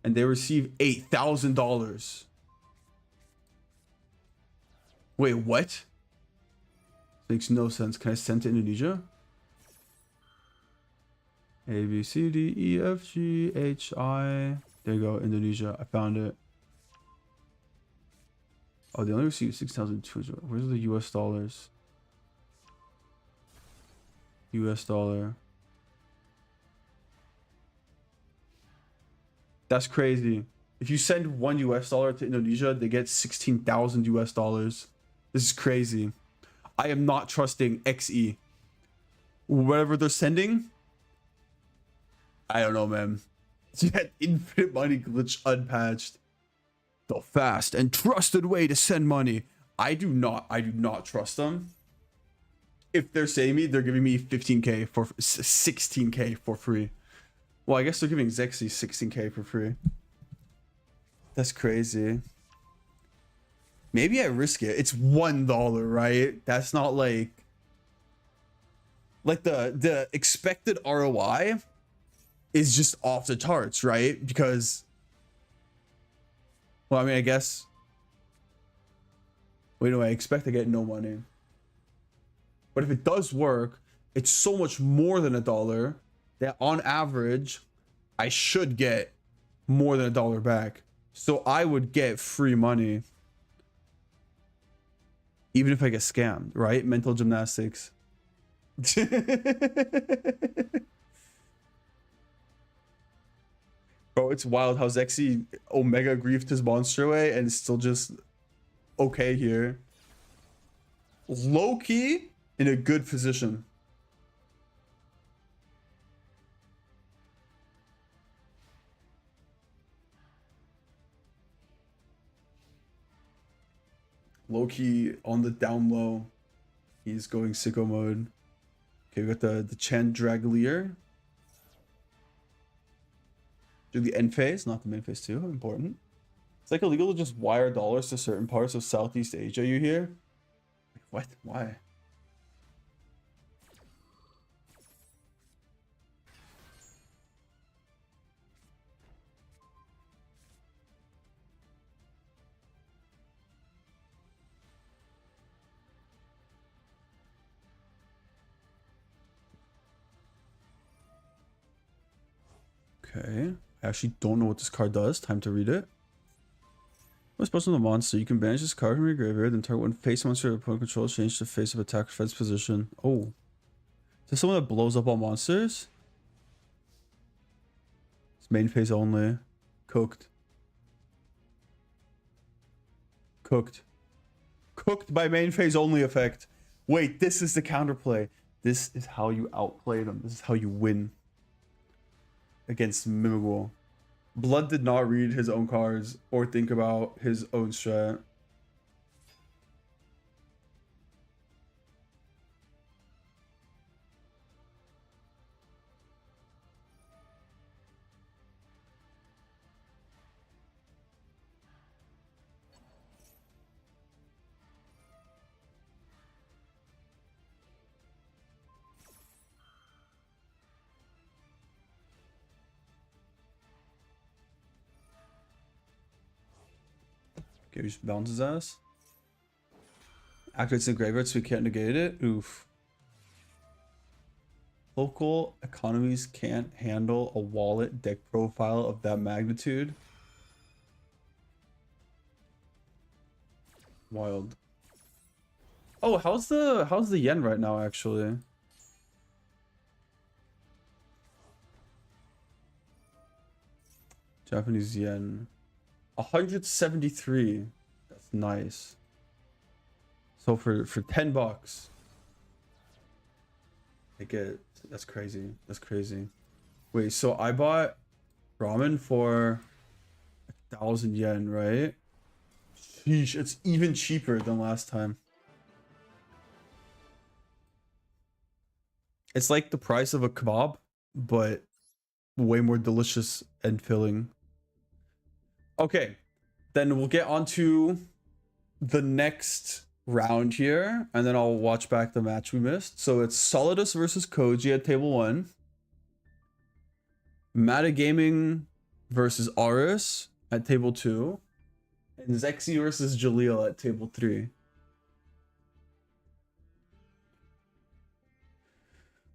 And they receive $8,000. Wait, what? Makes no sense. Can I send to Indonesia? A, B, C, D, E, F, G, H, I. There you go, Indonesia. I found it. Oh, they only receive 6,200. Where's the US dollars? US dollar. That's crazy. If you send $1 to Indonesia, they get 16,000 US dollars. This is crazy. I am not trusting XE. Whatever they're sending, I don't know, man. That infinite money glitch unpatched. The fast and trusted way to send money. I do not trust them. If they're saying me, they're giving me 15k for 16k for free. Well, I guess they're giving zxzz 16k for free. That's crazy. Maybe I risk it. It's $1, right? That's not like the expected ROI is just off the charts, right? Because, well, I mean, I guess. Wait, no, I expect to get no money. But if it does work, it's so much more than $1 that on average, I should get more than $1 back. So I would get free money. Even if I get scammed, right? Mental gymnastics. Bro, it's wild how Zexy Omega griefed his monster away and still just okay here. Low key in a good position. Low key on the down low. He's going sicko mode. Okay, we got the Chandelier. Do the end phase, not the main phase too. Important. It's like illegal to just wire dollars to certain parts of Southeast Asia, you hear? What? Why? Okay. I actually don't know what this card does. Time to read it. When special on the monster, you can banish this card from your graveyard, then target one face monster your opponent controls, change the face of attack defense position. Oh. Is this someone that blows up all monsters? It's main phase only. Cooked. Cooked. Cooked by main phase only effect. Wait, this is the counterplay. This is how you outplay them. This is how you win against Mimigul. Blood did not read his own cards or think about his own strat. Okay, we just bounce his ass. Activates the graveyard so we can't negate it. Oof. Local economies can't handle a wallet deck profile of that magnitude. Wild. Oh, how's the yen right now actually? Japanese yen. 173. That's nice. So for 10 bucks. I get that's crazy. That's crazy. Wait, so I bought ramen for 1,000 yen, right? Sheesh, it's even cheaper than last time. It's like the price of a kebab, but way more delicious and filling. Okay, then we'll get on to the next round here, and then I'll watch back the match we missed. So it's Solidus versus Koji at table 1. Metagaming versus Aris at table 2. And Zexy versus Jaleel at table 3.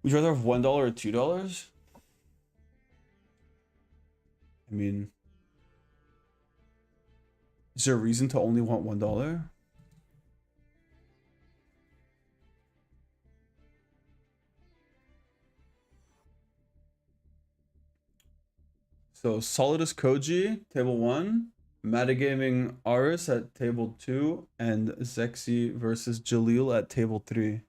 Would you rather have $1 or $2? I mean, is there a reason to only want $1? So Solidus Koji, table 1. Metagaming Aris at table 2. And Zexy versus Jaleel at table 3.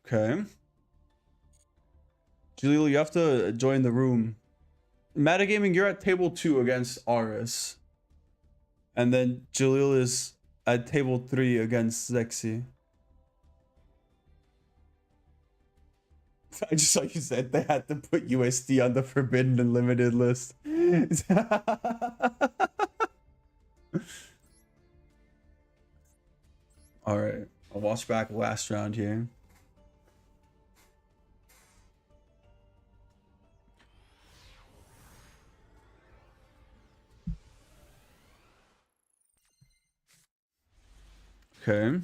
Okay. Jaleel, you have to join the room. Metagaming, you're at table 2 against Aris. And then Jaleel is at table 3 against Zexy. I just saw you said they had to put USD on the forbidden and limited list. Alright, I'll watch back last round here. Okay.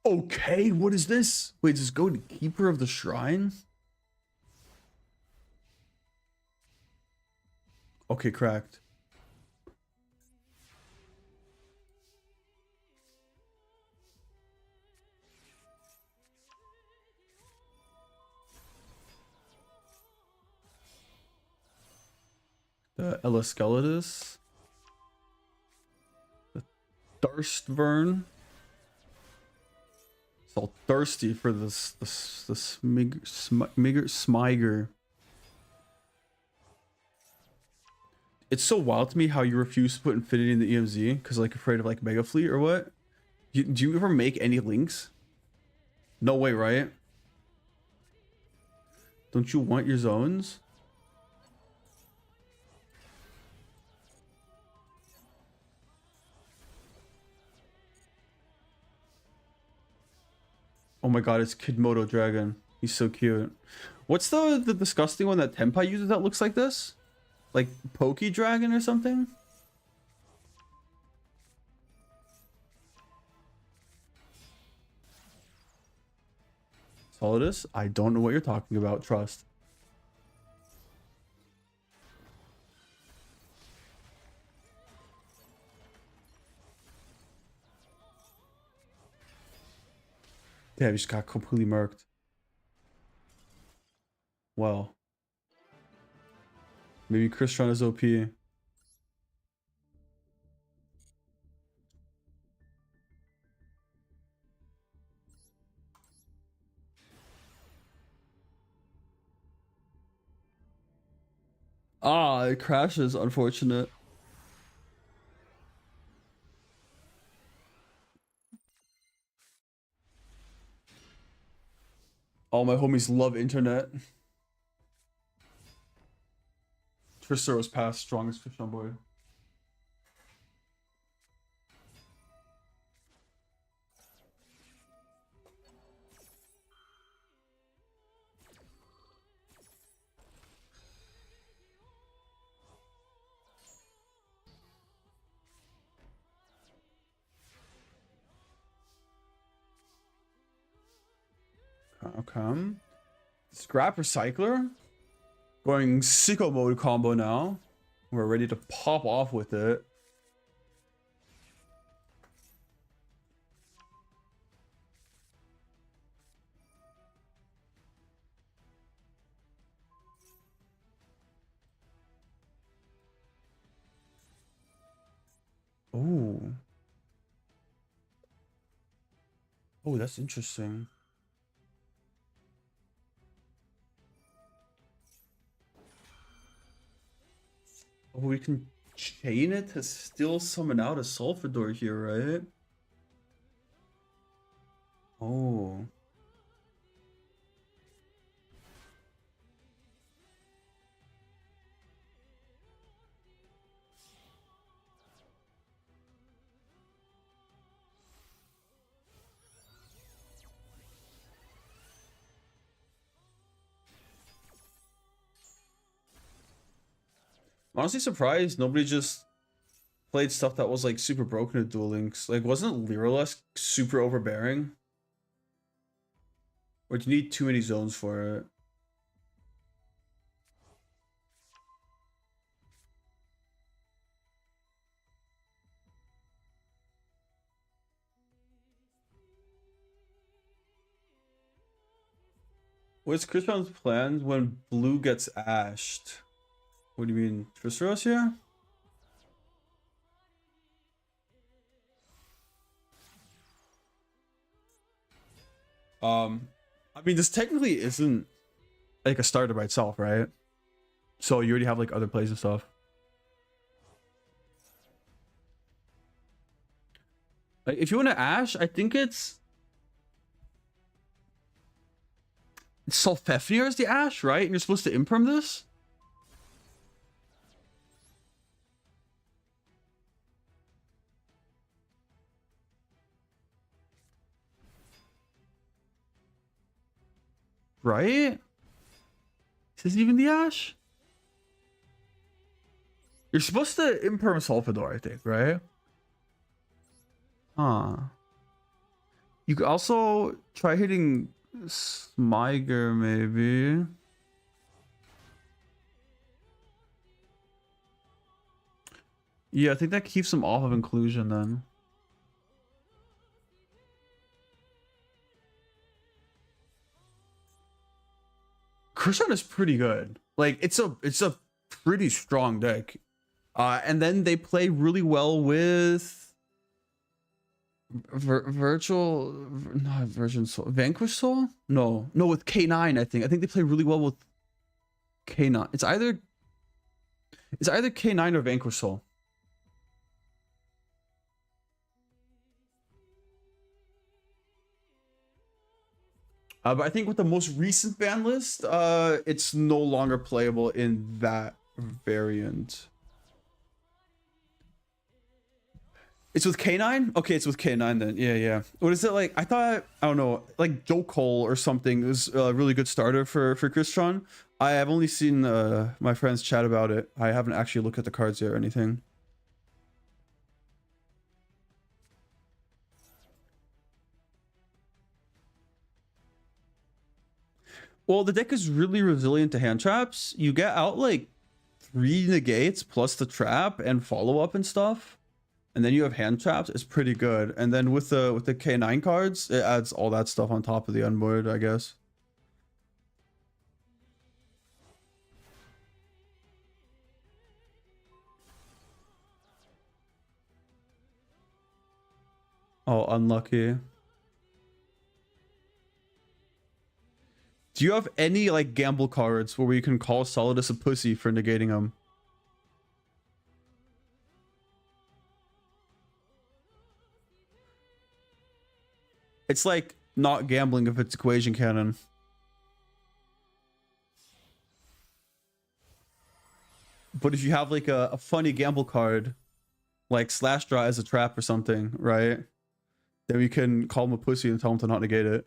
Okay, what is this? Wait, does this go to Keeper of the Shrine? Okay, cracked. The Elasceletus. The Thirst Vern. It's all thirsty for this Smiger. It's so wild to me how you refuse to put Infinity in the EMZ because like afraid of like Mega Fleet or what? Do you ever make any links? No way, right? Don't you want your zones? Oh my god, it's Kidmodo Dragon. He's so cute. What's the disgusting one that Tenpai uses that looks like this? Like Pokey Dragon or something? That's all it is? I don't know what you're talking about, trust. Damn, he just got completely murked. Well. Maybe Crystron is OP. Ah, it crashes, unfortunate. All my homies love internet. Twister was past strongest fish on board. Okay. Scrap Recycler. Going sicko mode combo now. We're ready to pop off with it. Oh. Oh, that's interesting. Oh, we can chain it to still summon out a Sulfador here, right? Oh. I'm honestly surprised nobody just played stuff that was like super broken at Duel Links. Like, wasn't Lyrilusc super overbearing? Or do you need too many zones for it? What's Krishan's plan when blue gets ashed? What do you mean? Triceros here? I mean, this technically isn't like a starter by itself, right? So you already have like other plays and stuff. Like, if you want to Ash, I think it's Sulfefnir is the Ash, right? And you're supposed to imperm this? Right? Is this even the Ash? You're supposed to imperm Sulfador, I think, right? Huh. You could also try hitting Smyger, maybe. Yeah, I think that keeps him off of inclusion then. Krishan is pretty good. Like it's a pretty strong deck. And then they play really well with virtual, not Virgin Soul, Vanquish Soul. No, with K9. I think they play really well with K9. It's either K9 or Vanquish Soul. But I think with the most recent ban list, it's no longer playable in that variant. It's with K9? Okay, it's with K9 then. Yeah. What is it like? I don't know, like Joe Cole or something is a really good starter for Crystron. I have only seen my friends chat about it. I haven't actually looked at the cards yet or anything. Well, the deck is really resilient to hand traps. You get out like 3 negates plus the trap and follow up and stuff. And then you have hand traps. It's pretty good. And then with the K9 cards, it adds all that stuff on top of the unboard, I guess. Oh, unlucky. Do you have any like gamble cards where you can call Solidus a pussy for negating him? It's like not gambling if it's equation cannon. But if you have like a funny gamble card, like Slash Draw as a trap or something, right? Then we can call him a pussy and tell him to not negate it.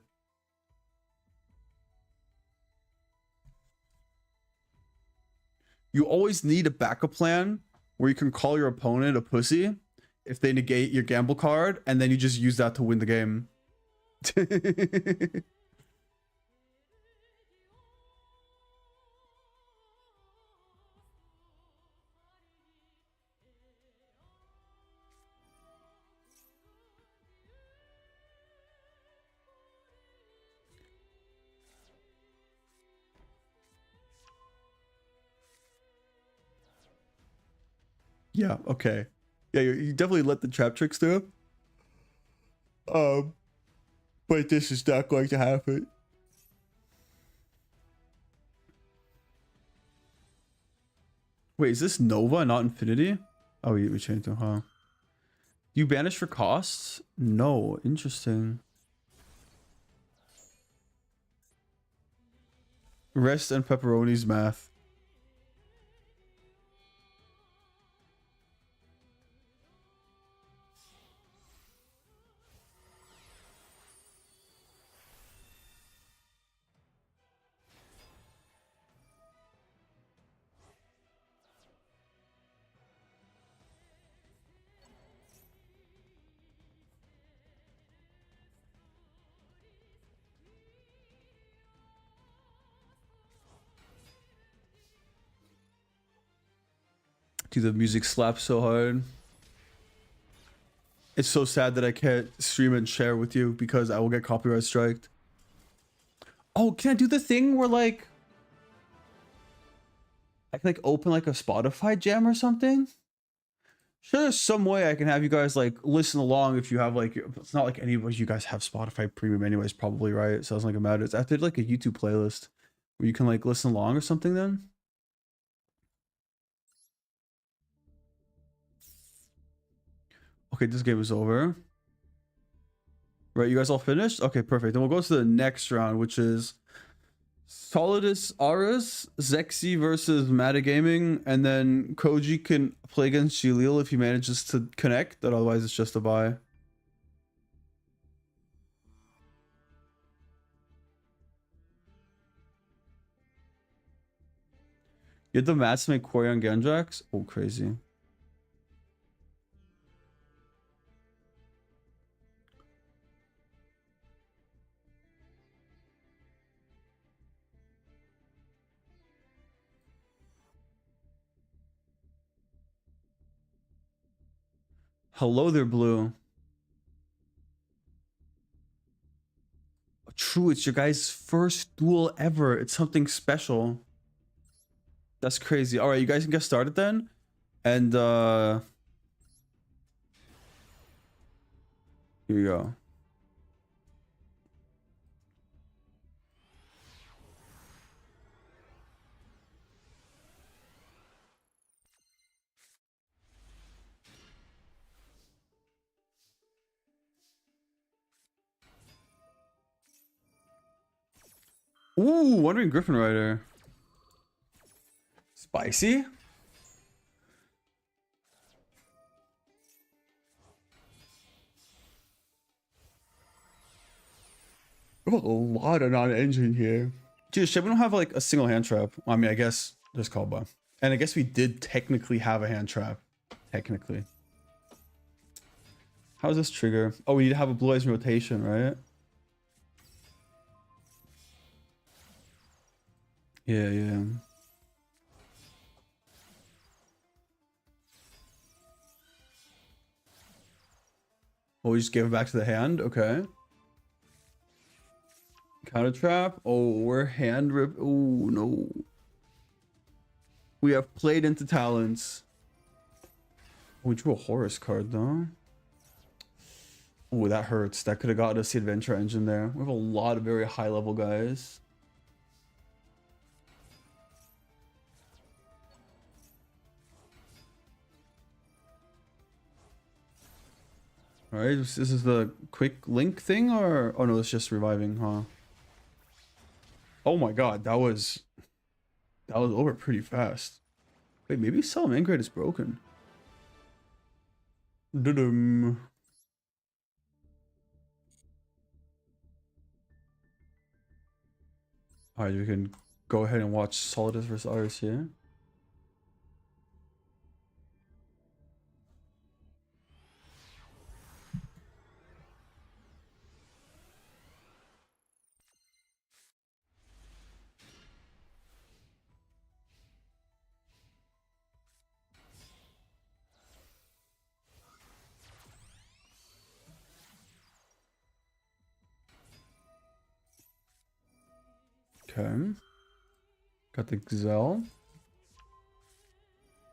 You always need a backup plan where you can call your opponent a pussy if they negate your gamble card, and then you just use that to win the game. Yeah, okay. Yeah, you definitely let the trap tricks through. But this is not going to happen. Wait, is this Nova, not Infinity? Oh, we changed them, huh? You banish for costs? No, interesting. Rest and pepperoni's math. Dude, the music slaps so hard. It's so sad that I can't stream and share with you because I will get copyright striked. Oh, can I do the thing where like I can like open like a Spotify jam or something? Sure, there's some way I can have you guys like listen along if you have like, it's not like any of you guys have Spotify Premium anyways, probably, right? So it's like it matters. I did like a YouTube playlist where you can like listen along or something then. Okay, this game is over. Right, you guys all finished? Okay, perfect. Then we'll go to the next round, which is Solidus Aras, Zexy versus Metagaming, and then Koji can play against Shilil if he manages to connect, but otherwise it's just a bye. You had the mats to make Quarion Gendrax? Oh, crazy. Hello there, Blue. True, it's your guys' first duel ever. It's something special. That's crazy. All right, you guys can get started then. And here we go. Ooh, Wandering Griffin Rider. Spicy? We have a lot of non-engine here. Dude, shit, we don't have like a single hand trap. Well, I mean, I guess there's Kalba. And I guess we did technically have a hand trap. Technically. How's this trigger? Oh, we need to have a Blue Eyes rotation, right? Yeah, yeah. Oh, we just gave it back to the hand? Okay. Counter trap. Oh, we're hand rip. Oh, no. We have played into talents. Oh, we drew a Horus card, though. Oh, that hurts. That could have gotten us the adventure engine there. We have a lot of very high level guys. All right, this is the quick link thing, or oh no, it's just reviving, huh? Oh my god, that was over pretty fast. Wait, maybe Salamangreat is broken. Dudum. All right, we can go ahead and watch Solidus versus Iris here. Okay. Got the Gazelle.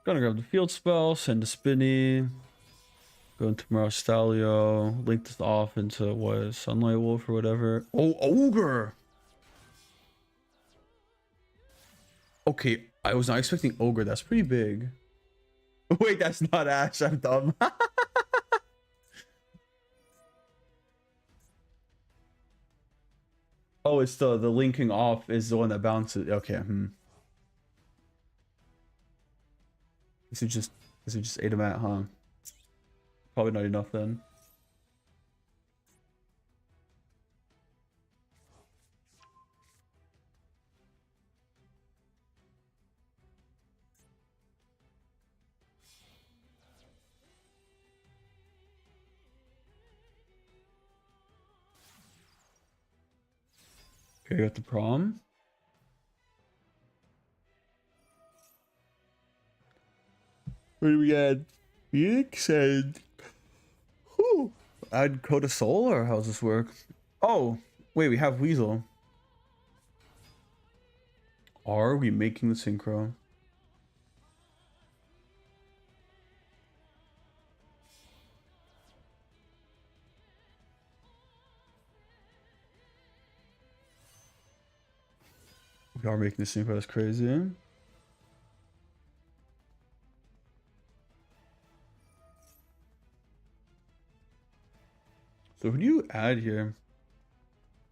Gonna grab the field spell, send a Spinny. Go into Marastalio. Link this off into what? Sunlight Wolf or whatever. Oh, Ogre! Okay, I was not expecting Ogre. That's pretty big. Wait, that's not Ash. I'm dumb. Oh, it's the linking off is the one that bounces. Okay. This is just Adamat, huh? Probably not enough then. Okay, got the prom. What do we got? Phoenix and add Code of Soul, or how's this work? Oh, wait, we have Weasel. Are we making the synchro? We are making the synchro. That's crazy. So who do you add here?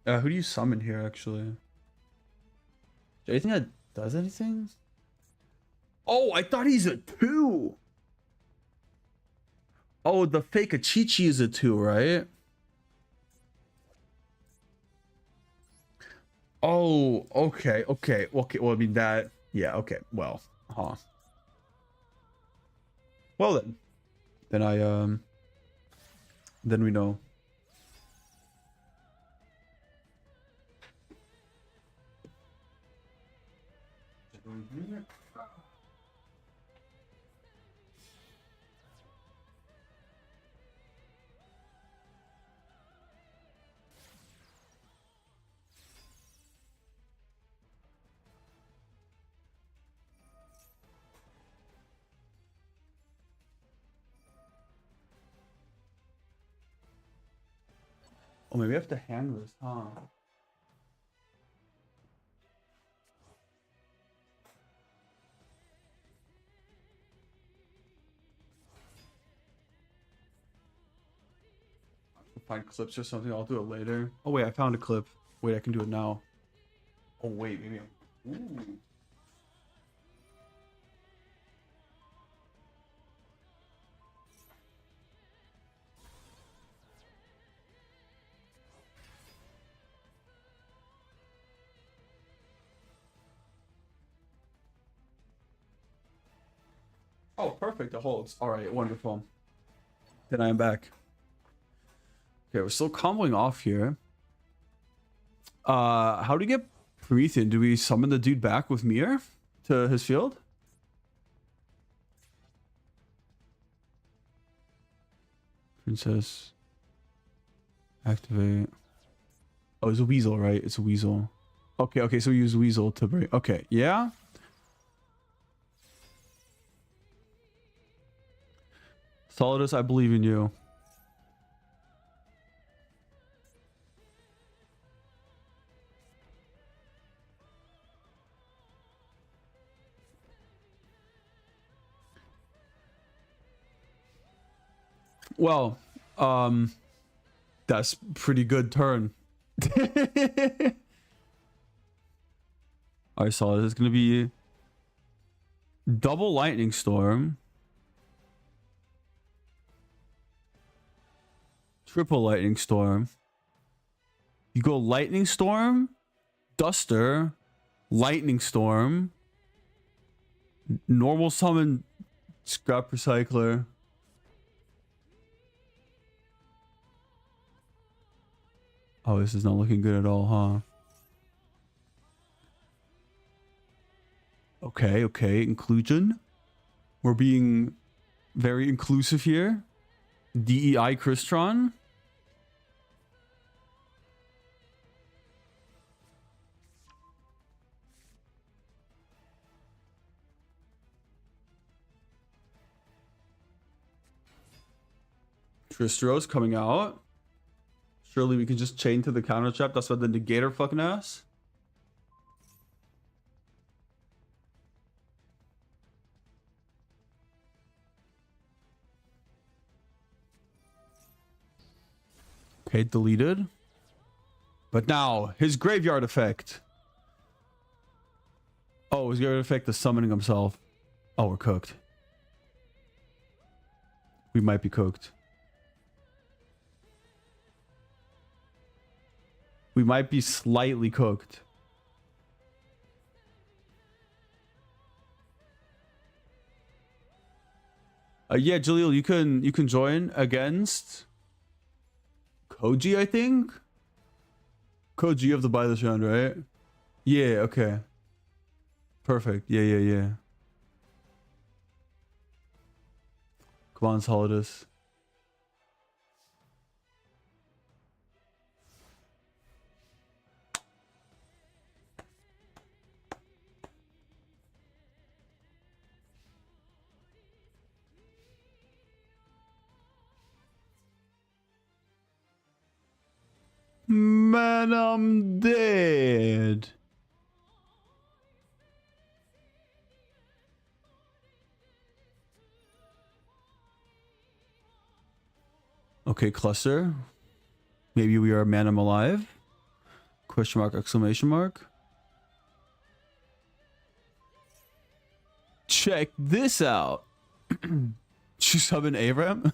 Who do you summon here, actually? Is there anything that does anything? Oh, I thought he's a 2! Oh, the fake Achichi is a 2, right? Oh, okay, okay, okay. Well, I mean that. Yeah, okay. Well, huh. Well then. Then we know. Oh, maybe I have to hang this, huh? Find clips or something. I'll do it later. Oh wait, I found a clip. Wait, I can do it now. Oh wait, maybe I'm... Ooh. Oh, perfect. It holds. All right, wonderful. Then I am back. Okay, we're still comboing off here. How do we get Promethean? Do we summon the dude back with Mir to his field? Princess. Activate. Oh, it's a Weasel, right? It's a Weasel. Okay, okay, so we use Weasel to break. Okay, yeah. Solidus, I believe in you. Well, that's pretty good turn. Alright, Solidus, it's gonna be double Lightning Storm. Triple Lightning Storm. You go Lightning Storm, Duster, Lightning Storm, normal summon Scrap Recycler. Oh, this is not looking good at all, huh? Okay, okay, inclusion. We're being very inclusive here. DEI Crystron. Tristros coming out. Surely we can just chain to the counter trap. That's what the negator fucking ass. Okay, deleted. But now, his graveyard effect. Oh, his graveyard effect is summoning himself. Oh, we're cooked. We might be cooked. We might be slightly cooked. Yeah, Jaleel, you can join against Koji, I think. Koji, you have to buy this round, right? Yeah, okay. Perfect. Yeah, yeah, yeah. Come on, Solidus. Man, I'm dead. Okay, cluster. Maybe we are man, I'm alive. Question mark, exclamation mark. Check this out. She summon Aram.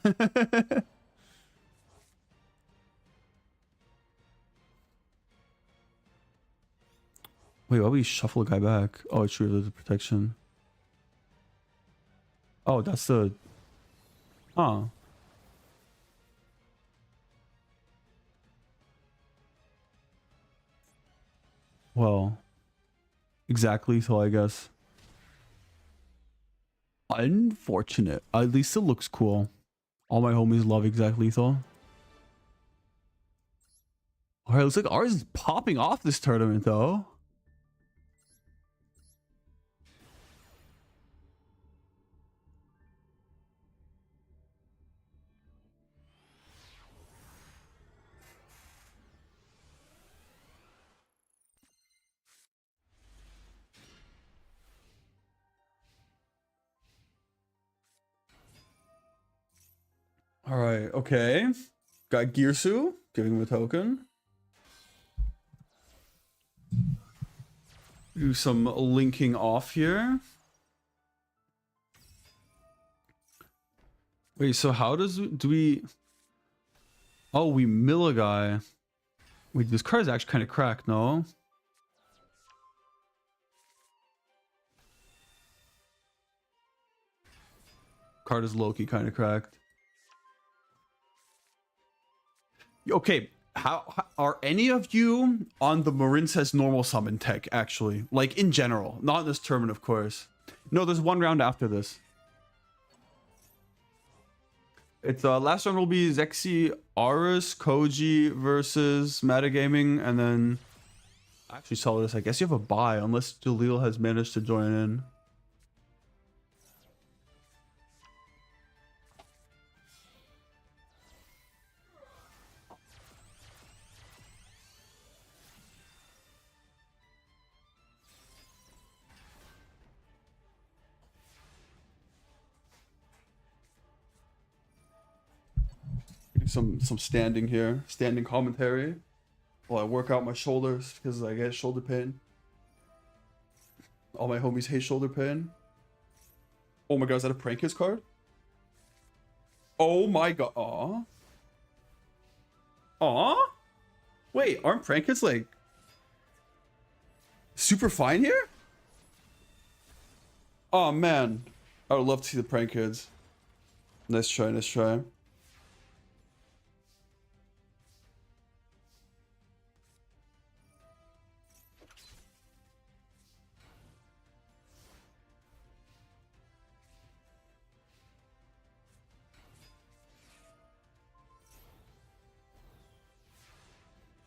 Wait, why we shuffle a guy back? Oh, it's true, there's a protection. Oh, that's the... Huh. Well, exactly, so I guess. Unfortunate. At least it looks cool. All my homies love exact lethal. Alright, looks like ours is popping off this tournament though. All right, okay. Got Girsu, giving him a token. Do some linking off here. Wait, so how do we... Oh, we mill a guy. Wait, this card is actually kind of cracked, no? Card is low-key kind of cracked. Okay, how are any of you on the Marin says normal summon tech, actually? Like, in general. Not in this tournament, of course. No, there's one round after this. It's last round will be zxzz, Koji versus Metagaming, and then I actually saw this. I guess you have a bye unless Jalil has managed to join in. Some standing here, standing commentary while I work out my shoulders because I get shoulder pain. All my homies hate shoulder pain. Oh my god, is that a prank his card? Oh my god. Aw. Aw? Wait, aren't prank hits like super fine here? Oh man, I would love to see the prank kids. Nice try, nice try.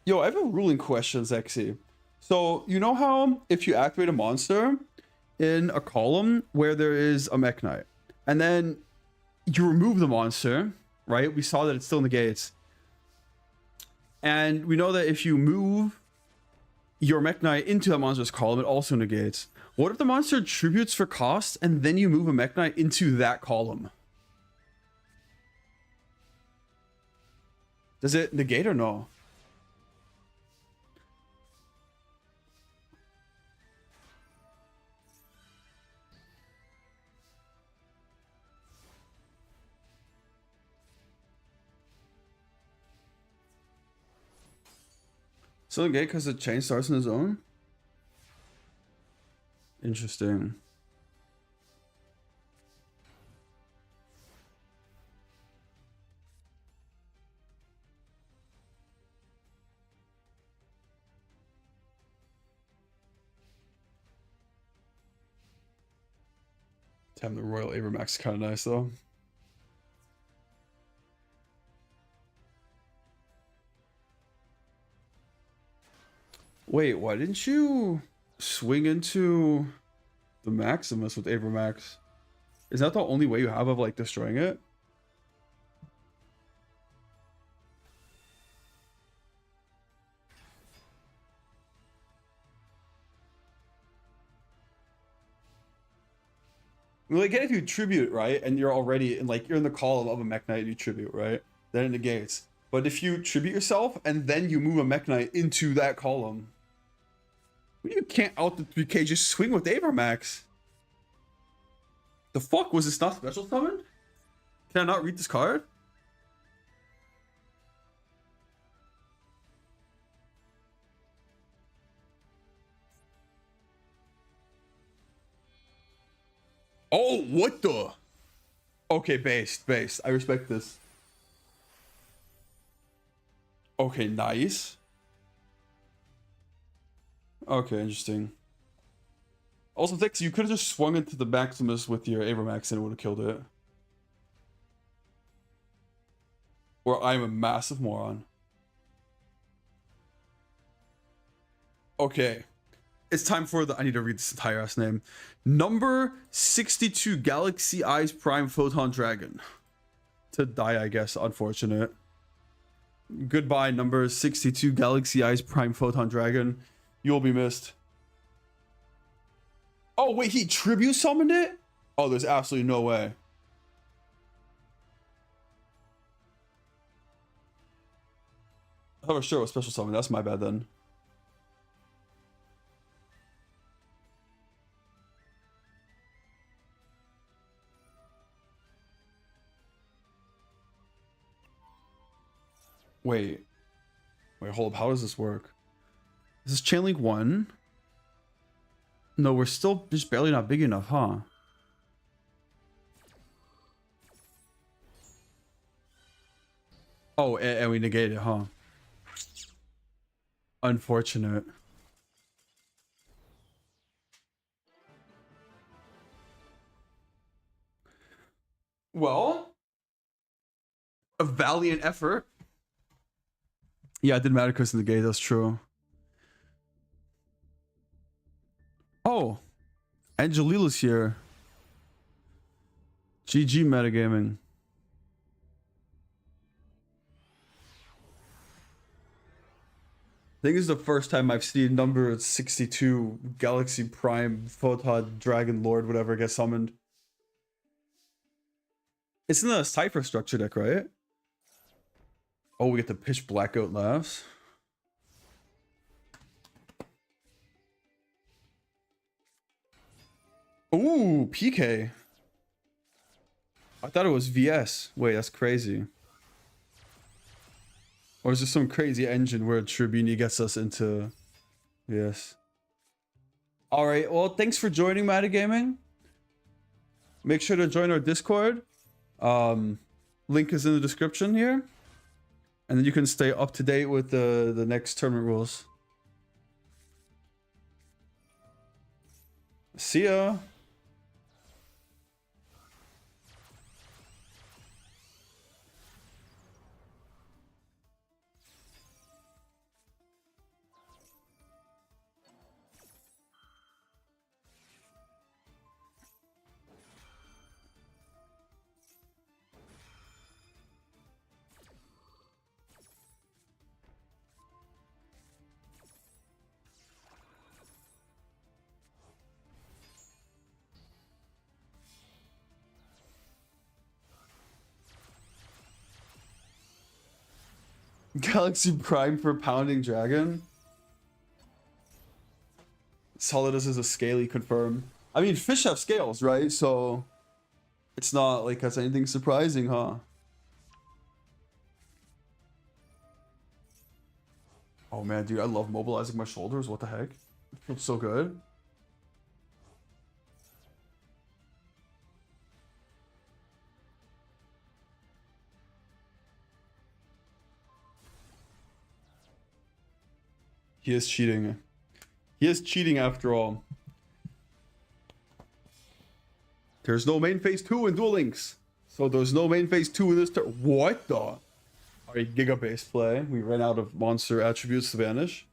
Yo, I have a ruling question, Zexy. So, you know how if you activate a monster in a column where there is a Mech Knight, and then you remove the monster, right? We saw that it still negates. And we know that if you move your Mech Knight into that monster's column, it also negates. What if the monster tributes for cost, and then you move a Mech Knight into that column? Does it negate or no? So negate because the chain starts in the zone? Interesting. Damn, the Royal Abramax is kind of nice though. Wait, why didn't you swing into the Maximus with Abramax? Is that the only way you have of like destroying it? Well, again, if you tribute, right, and you're already in like you're in the column of a Mech Knight, you tribute, right? Then it negates. But if you tribute yourself and then you move a Mech Knight into that column, you can't out the 3K just swing with Abramax. The fuck was this not special summon? Can I not read this card? Oh, what the? Okay, based. I respect this. Okay, nice. Okay, interesting. Also, Thix, you could have just swung into the Maximus with your Abramax and it would have killed it. Or I'm a massive moron. Okay. It's time for the... I need to read this entire ass name. Number 62 Galaxy Eyes Prime Photon Dragon. To die, I guess. Unfortunate. Goodbye, number 62 Galaxy Eyes Prime Photon Dragon. You'll be missed. Oh, wait, he tribute summoned it? Oh, there's absolutely no way. I thought for sure it was special summon. That's my bad then. Wait. Wait, hold up. How does this work? This is Chain Link 1. No, we're still just barely not big enough, huh? Oh, and we negate it, huh? Unfortunate. Well, a valiant effort. Yeah, it didn't matter because in the gate, that's true. Oh, Angelila's here. GG metagaming. I think this is the first time I've seen number 62 Galaxy Prime Photod Dragon Lord whatever get summoned. It's in the Cypher structure deck, right? Oh, we get the pitch blackout laughs. Ooh, PK. I thought it was VS. Wait, that's crazy. Or is this some crazy engine where Tribuni gets us into... Yes. Alright, well, thanks for joining Metagaming. Make sure to join our Discord. Link is in the description here. And then you can stay up to date with the next tournament rules. See ya! Galaxy Prime for Pounding Dragon. Solidus is a scaly confirm. I mean, fish have scales, right? So it's not like that's anything surprising, huh? Oh man, dude, I love mobilizing my shoulders. What the heck? It feels so good. He is cheating. He is cheating after all. There's no main phase 2 in Duel Links. So there's no main phase 2 in this turn. What the? Alright, Giga base play. We ran out of monster attributes to banish.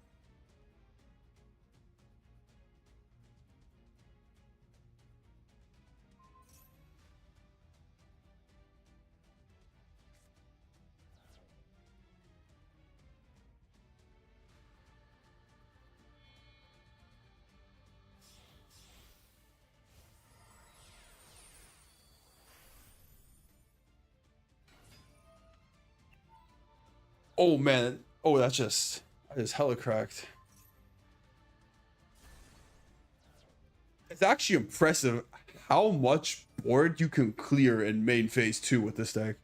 Oh man. Oh, that is hella cracked. It's actually impressive how much board you can clear in main phase 2 with this deck.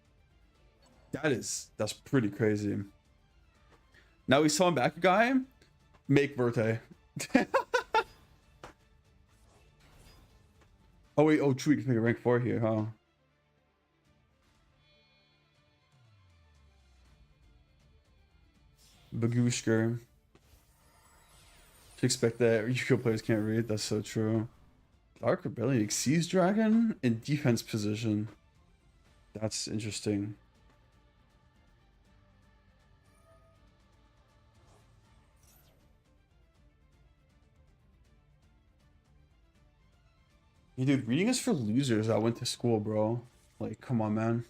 That's pretty crazy. Now we saw him back a guy. Make Verte. Oh wait, oh true, you can make a rank 4 here, huh? Bagushker. To expect that Yu-Gi-Oh players can't read, that's so true. Dark Rebellion exceeds Dragon in defense position. That's interesting. Yeah, dude, reading is for losers. I went to school, bro. Like, come on, man.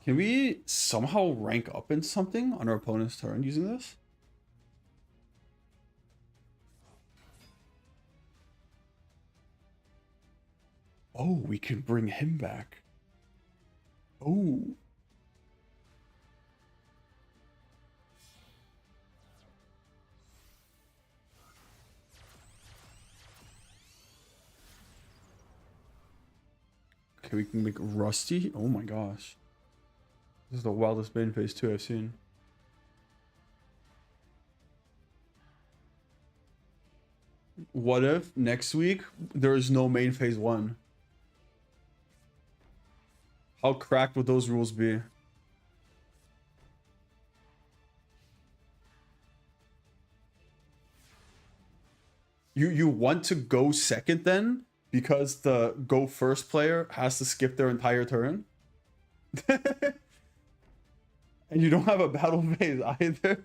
Can we somehow rank up in something on our opponent's turn using this? Oh, we can bring him back. Oh. Okay, we can make Rusty. Oh my gosh. This is the wildest main phase 2 I've seen. What if next week there is no main phase 1? How cracked would those rules be? You want to go second then? Because the go first player has to skip their entire turn? And you don't have a battle phase either?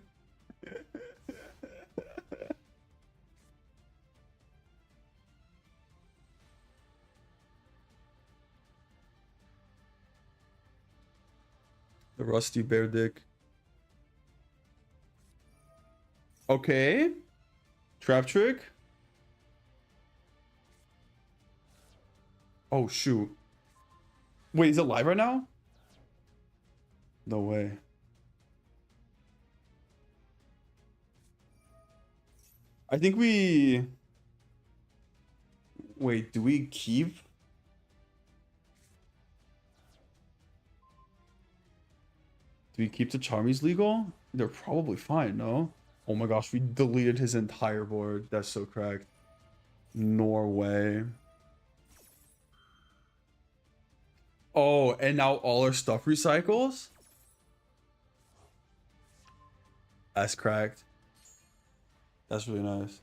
The Rusty Bear Dick. Okay. Trap trick. Oh, shoot. Wait, is it live right now? No way. I think we... Wait, do we keep? Do we keep the Charmies legal? They're probably fine, no? Oh my gosh, we deleted his entire board. That's so cracked. Norway. Oh, and now all our stuff recycles? That's cracked. That's really nice.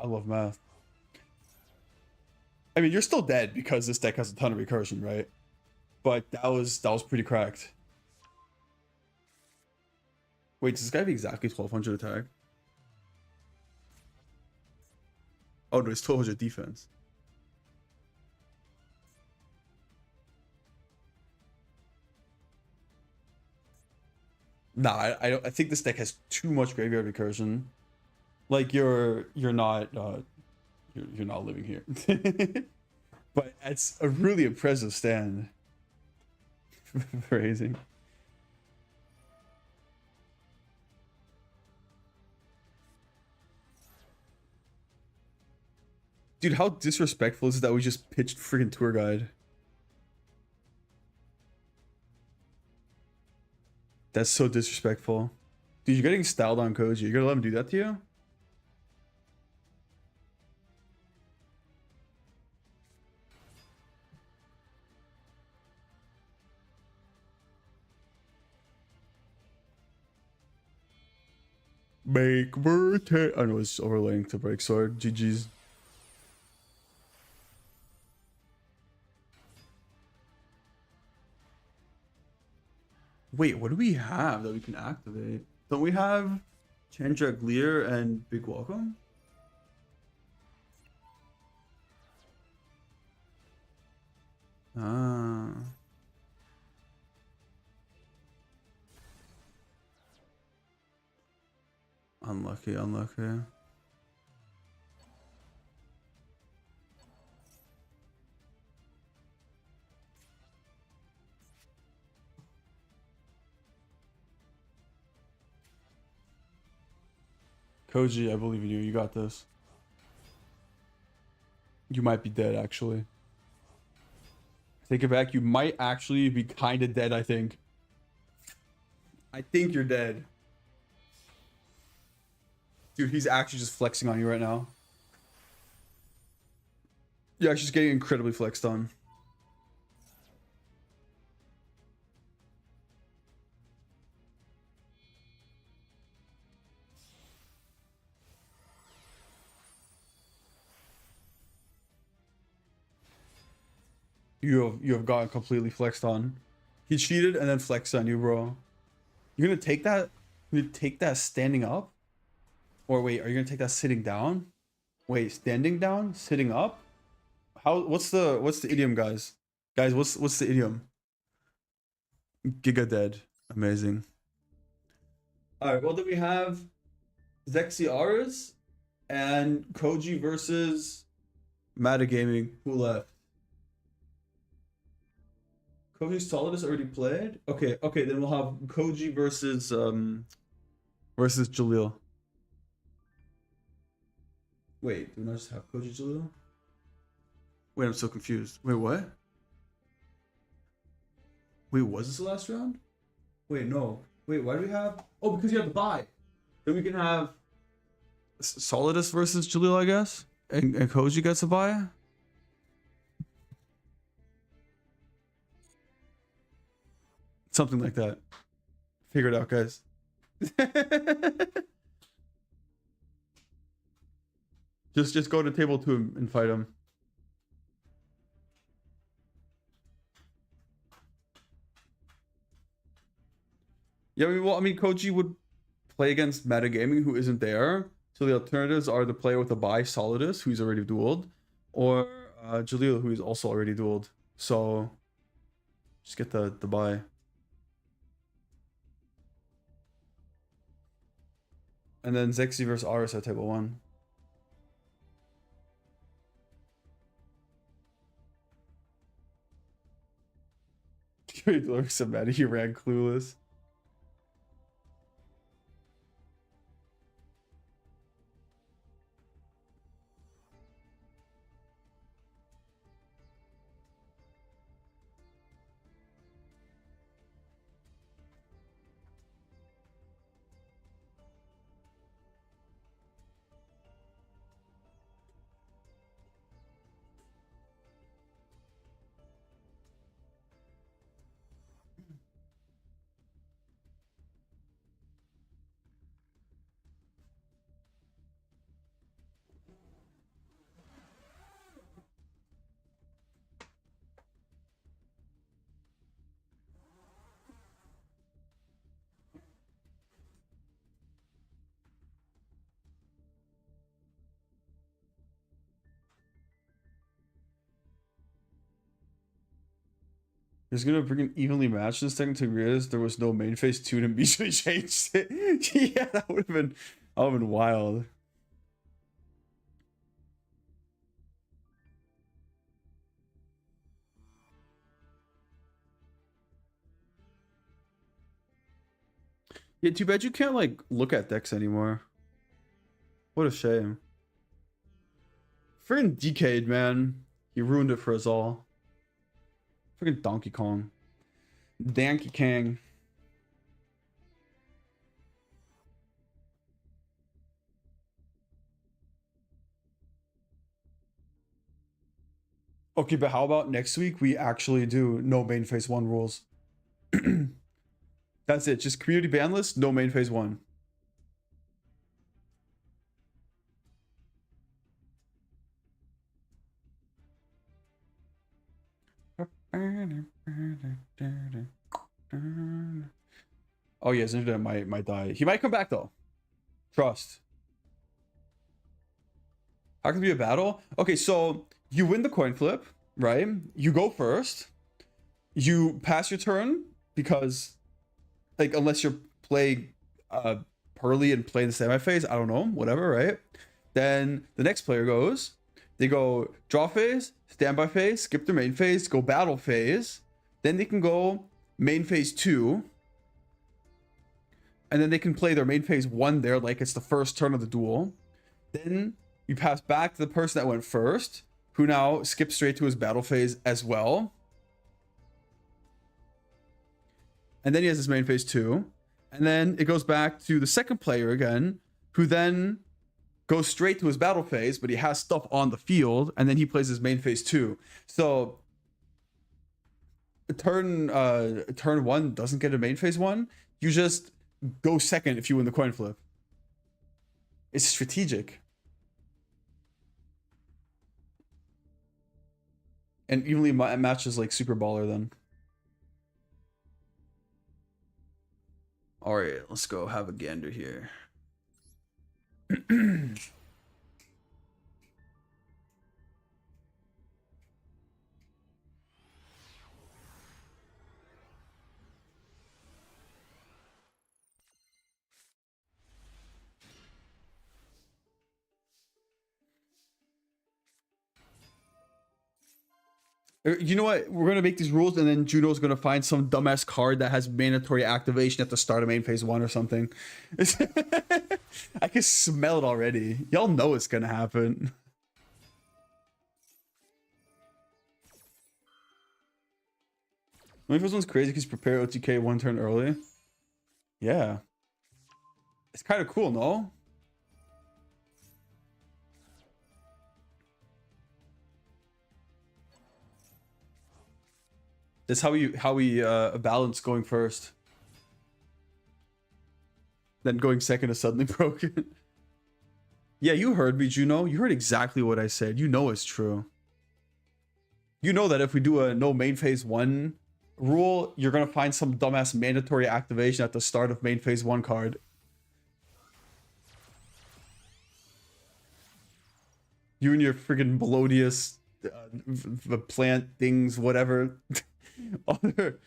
I love math. I mean, you're still dead because this deck has a ton of recursion, right? But that was pretty cracked. Wait, does this guy have exactly 1200 attack? Oh no, it's 1200 defense. Nah, I think this deck has too much graveyard recursion. Like you're not you're not living here. But it's a really impressive stand. Phrasing. Dude, how disrespectful is it that we just pitched freaking tour guide? That's so disrespectful. Dude, you're getting styled on Koji. You're gonna let him do that to you? Make birthday. I know it's overlaying to break sword. GG's. Wait, what do we have that we can activate? Don't we have Chandraglier and Big Welcome? Ah. Unlucky, unlucky. Koji, I believe in you. You got this. You might be dead, actually. Take it back. You might actually be kind of dead, I think. I think you're dead. Dude, he's actually just flexing on you right now. You're actually just getting incredibly flexed on. You have gotten completely flexed on. He cheated and then flexed on you, bro. You're gonna take that? You're gonna take that standing up? Or wait, are you gonna take that sitting down? Wait, standing down, sitting up? How? What's the idiom, guys? Guys, what's the idiom? Giga dead. Amazing. All right. Well, then we have zxzz. And Koji versus Metagaming. Who left? Koji Solidus already played? Okay, okay, then we'll have Koji versus Jalil. Wait, do we not just have Koji Jalil? Wait, I'm so confused. Wait, what? Wait, was this the last round? Wait, no. Wait, why do we have... Oh, because you have the bye. Then we can have Solidus versus Jalil, I guess? And Koji gets a bye? Something like that. Figure it out, guys. just go to table 2 and fight him. Yeah, I mean, Koji would play against Metagaming, who isn't there. So the alternatives are the player with a bye, Solidus, who's already dueled, or Jalil, who is also already dueled. So just get the bye. And then zxzz versus Aris at table 1. He looks so mad. He ran clueless. He's gonna bring an evenly matched this thing to Riz. There was no main phase 2 and immediately changed it. Yeah, that would have been wild. Yeah, too bad you can't like look at decks anymore. What a shame. Friggin' Decade, man. He ruined it for us all. Friggin' Donkey Kong. Donkey Kong. Okay, but how about next week we actually do no main phase 1 rules? That's it. Just community ban list, no main phase 1. Oh yeah, his internet might die. He might come back though. Trust. How can it be a battle? Okay, so you win the coin flip, right? You go first. You pass your turn because, like, unless you're playing Pearly and play the semi phase, I don't know, whatever, right? Then the next player goes. They go draw phase, standby phase, skip their main phase, go battle phase. Then they can go main phase 2. And then they can play their main phase 1 there, like it's the first turn of the duel. Then you pass back to the person that went first, who now skips straight to his battle phase as well. And then he has his main phase 2. And then it goes back to the second player again, who then goes straight to his battle phase, but he has stuff on the field, and then he plays his main phase 2. So turn 1 doesn't get a main phase 1. You just go second if you win the coin flip. It's strategic. And evenly matches like Super Baller then. All right, let's go have a gander here. You know what? We're gonna make these rules, and then Juno's gonna find some dumbass card that has mandatory activation at the start of main phase 1 or something. I can smell it already. Y'all know it's gonna happen. Main phase 1's crazy because prepare OTK 1 turn early. Yeah, it's kind of cool, no? That's how we balance going first. Then going second is suddenly broken. Yeah, you heard me, Juno. You heard exactly what I said. You know it's true. You know that if we do a no main phase 1 rule, you're gonna find some dumbass mandatory activation at the start of main phase 1 card. You and your freaking Melodious plant things, whatever. Other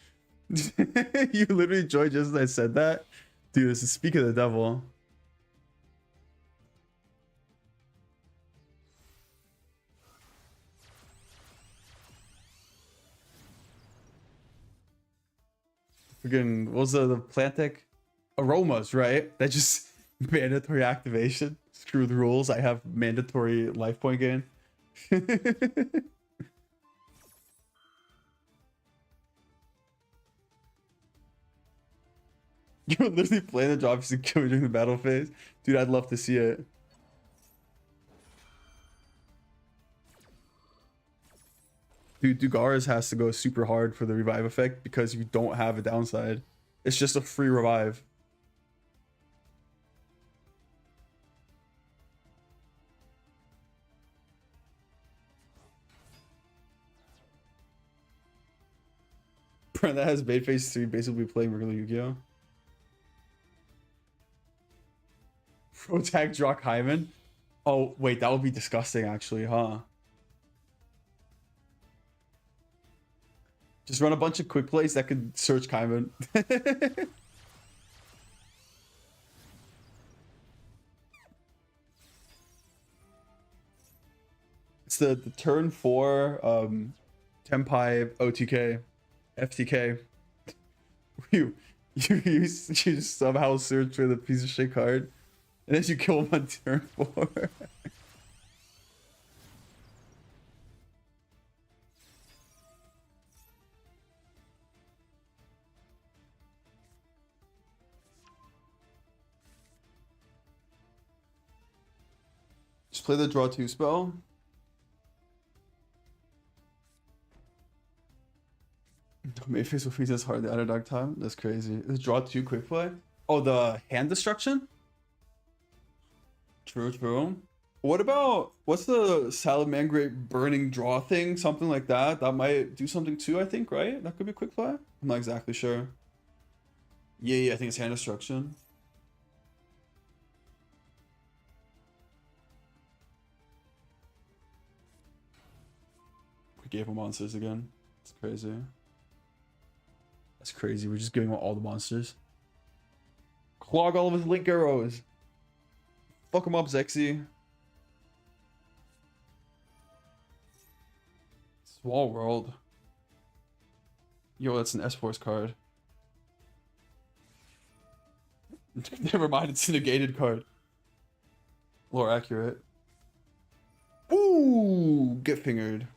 you literally joined just as I said that. Dude, this is speak of the devil. Freaking, what was the plant deck? Aromas, right? That just mandatory activation. Screw the rules. I have mandatory life point gain. You would literally play the drop and kill me during the battle phase. Dude, I'd love to see it. Dude, Dugaris has to go super hard for the revive effect because you don't have a downside. It's just a free revive. That has bait phase 3 basically playing regular Yu-Gi-Oh! Protag Drock Hyman. Oh, wait, that would be disgusting, actually, huh? Just run a bunch of quick plays that could search Hyman. It's the turn 4 Tempai OTK FTK. You somehow search for the piece of shit card. And then you kill him on turn 4. Just play the draw 2 spell. Mayface will freeze as hard the underdog time. That's crazy. The draw 2 quick play. Oh, the hand destruction? True, true. What about, what's the Salamangreat burning draw thing? Something like that. That might do something too, I think, right? That could be a quick play. I'm not exactly sure. Yeah, I think it's hand destruction. We gave him monsters again. It's crazy. That's crazy. We're just giving him all the monsters. Clog all of his link arrows. Fuck him up, Zexy. Small world. Yo, that's an S-Force card. Never mind, it's a negated card. Lore accurate. Ooh, get fingered.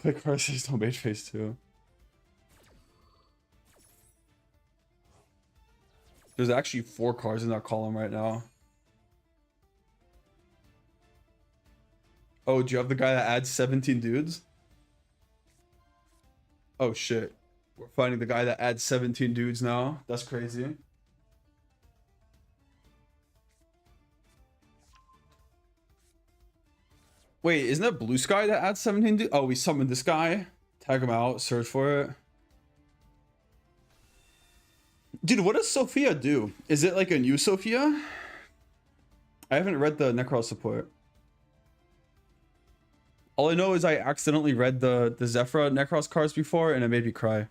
Like Ryzeal don't mage phase 2. There's actually 4 cards in that column right now. Oh, do you have the guy that adds 17 dudes? Oh shit. We're finding the guy that adds 17 dudes now. That's crazy. Wait, isn't that Blue Sky that adds 17 dudes? Oh, we summoned this guy. Tag him out, search for it. Dude, what does Sophia do? Is it like a new Sophia? I haven't read the Necro support. All I know is I accidentally read the Zephyra Necros cards before, and it made me cry.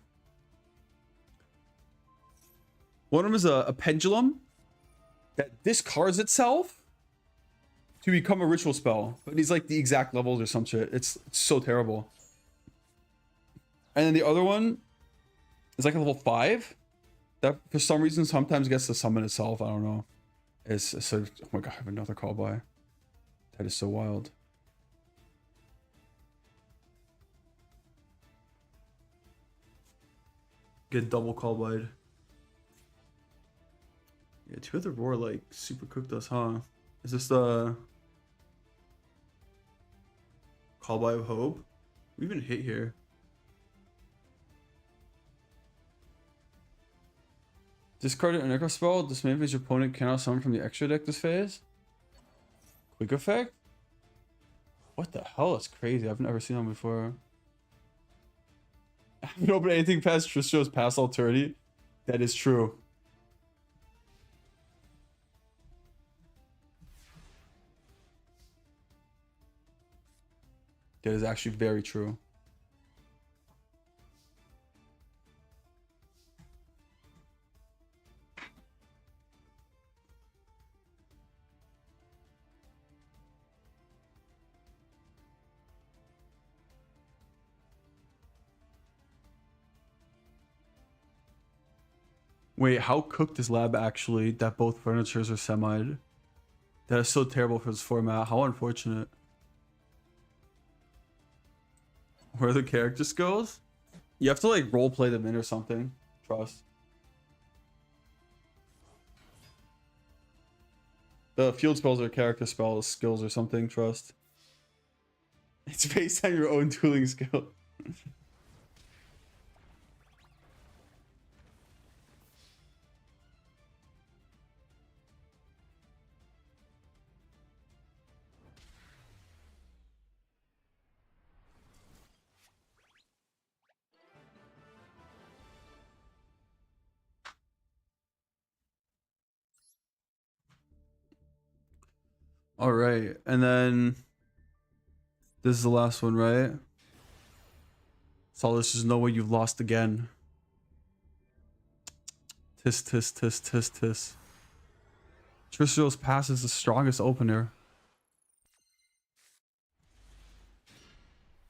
One of them is a pendulum that discards itself to become a ritual spell, but he's like the exact levels or some shit. It's so terrible. And then the other one is like a level 5 that for some reason sometimes gets to summon itself. I don't know. It's so, oh my god, I have another call by. That is so wild. Get double call by. Yeah, 2 of the roar like super cooked us, huh? Is this the call by of hope? We even hit here. Discard an Necro spell. This may your opponent cannot summon from the extra deck this phase. Quick effect? What the hell? That's crazy. I've never seen that before. I haven't opened anything past Tristro's past Alterity. That is true. That is actually very true. Wait, how cooked is Lab actually that both furnitures are semied? That is so terrible for this format. How unfortunate. Where are the character skills? You have to like role play them in or something. Trust. The field spells are character spells, skills or something. Trust. It's based on your own dueling skill. All right, and then this is the last one, right? So there's just no way you've lost again. Tis, tis, tis, tis, tis. Tristro's Pass is the strongest opener.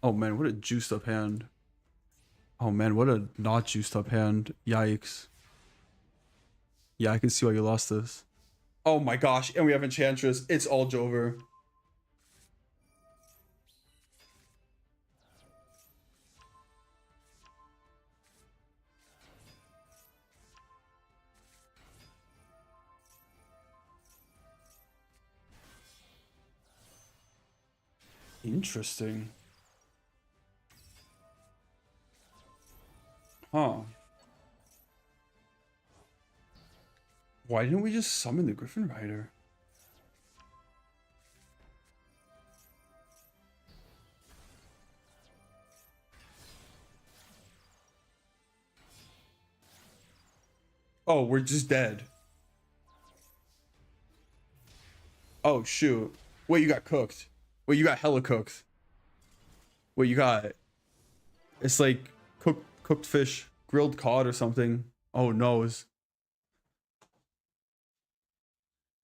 Oh man, what a juiced up hand. Oh man, what a not juiced up hand. Yikes. Yeah, I can see why you lost this. Oh my gosh, and we have Enchantress. It's all Jover. Interesting. Huh. Why didn't we just summon the Griffin Rider? Oh, we're just dead. Oh, shoot. Wait, you got cooked. Wait, you got hella cooked. Wait, you got... It's like cooked fish, grilled cod or something. Oh, no.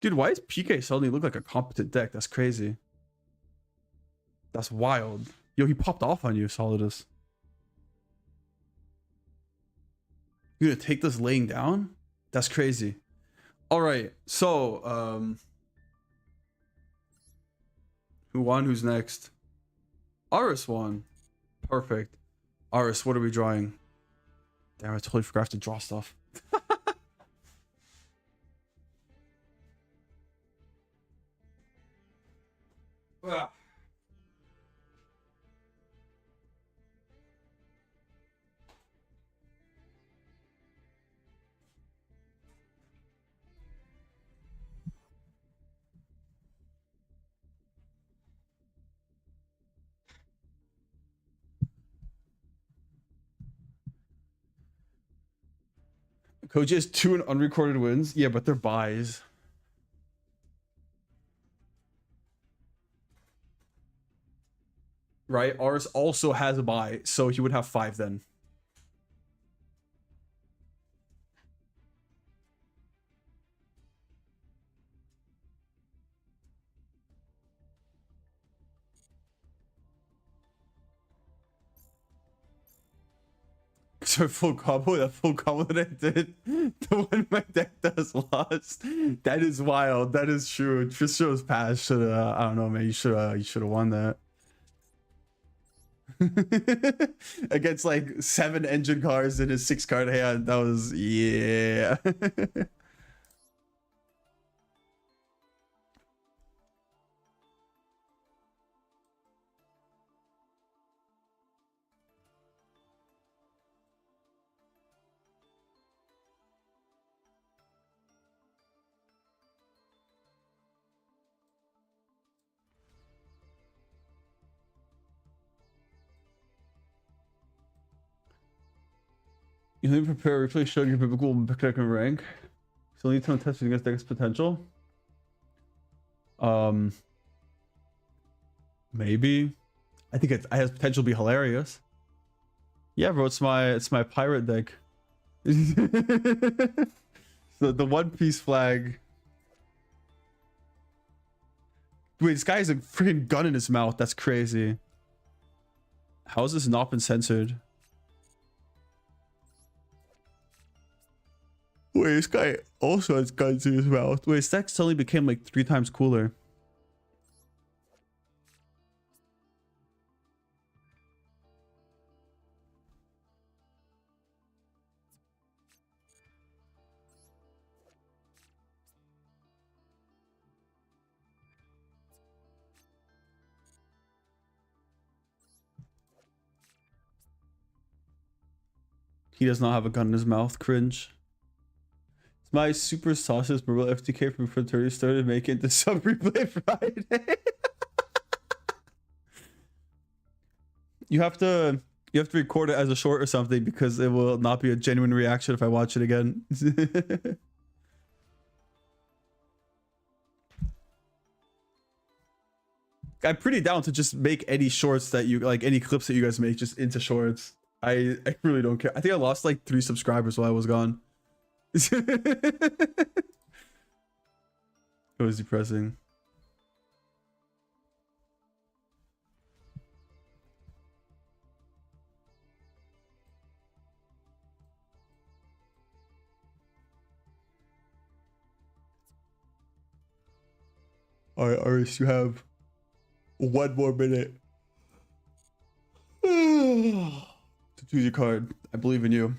Dude, why does PK suddenly look like a competent deck? That's crazy. That's wild. Yo, he popped off on you, Solidus. You gonna take this laying down? That's crazy. All right, so who won? Who's next? Aris won. Perfect. Aris, what are we drawing? Damn, I totally forgot to draw stuff. Ugh. Koji has 2 unrecorded wins. Yeah, but they're buys. right? Ours also has a buy, so he would have 5 then. So full combo, that full combo that I did, the one my deck does lost. That is wild. That is true. Just shows past. Should I don't know, man. You should have won that. Against like 7 engine cars in his 6-card hand. That was, yeah. You need to prepare a replay showing your biblical rank. So need to test against deck's potential. Maybe. I think it has potential to be hilarious. Yeah, bro, it's my pirate deck. So the One Piece flag. Wait, this guy has a freaking gun in his mouth. That's crazy. How has this not been censored? Wait, this guy also has guns in his mouth. Wait, his deck suddenly became like 3 times cooler. He does not have a gun in his mouth. Cringe. It's my super sauces Marble FTK from Fraternity started making the sub replay Friday. You have to record it as a short or something because it will not be a genuine reaction if I watch it again. I'm pretty down to just make any shorts that you like, any clips that you guys make just into shorts. I really don't care. I think I lost like 3 subscribers while I was gone. It was depressing. All right, Aris, you have 1 more minute to choose your card. I believe in you.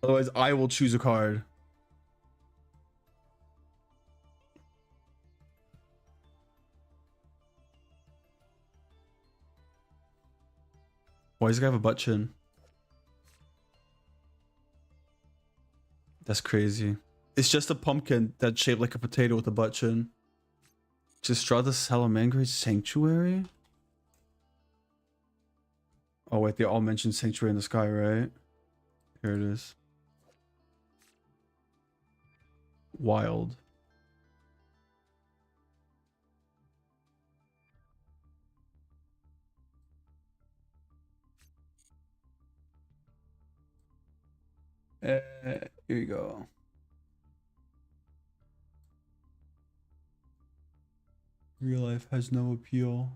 Otherwise, I will choose a card. Why does this guy have a butt chin? That's crazy. It's just a pumpkin that's shaped like a potato with a butt chin. Gistrada Salamangre's Sanctuary? Oh wait, they all mentioned Sanctuary in the Sky, right? Here it is. Wild. Here you go. Real life has no appeal.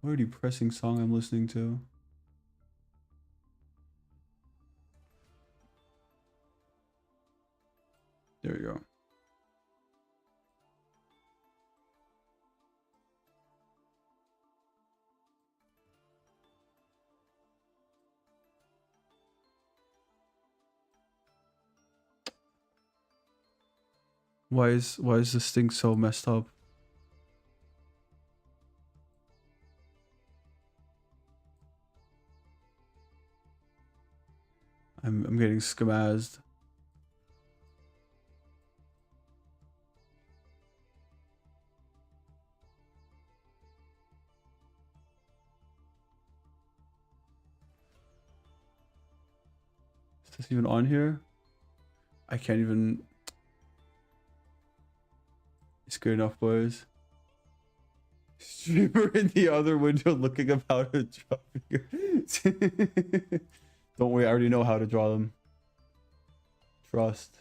What a depressing song I'm listening to. There you go. Why is this thing so messed up? I'm getting schemazed. Is this even on here? I can't even. Good enough, boys. Streamer in the other window looking up how to draw figures. Don't worry, I already know how to draw them. Trust.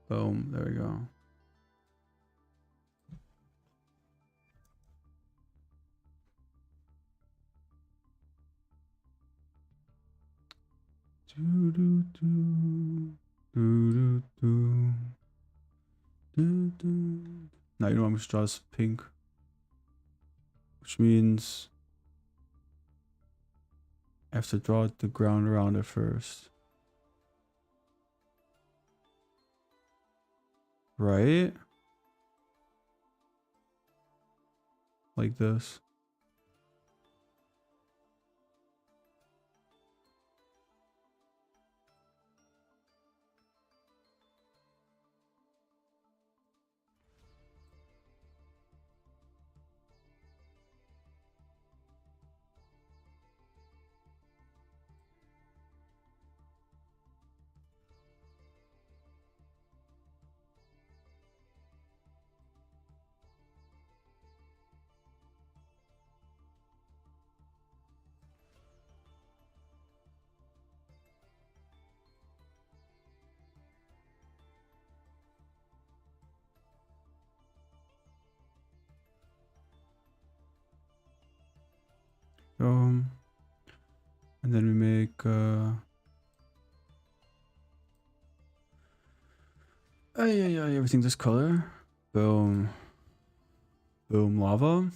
Boom, there we go. Do, do, do. Do, do, do. Do, do. Now you know I'm gonna draw this pink. Which means I have to draw the ground around it first. Right? Like this. And then we make everything this color. Boom. Boom, lava.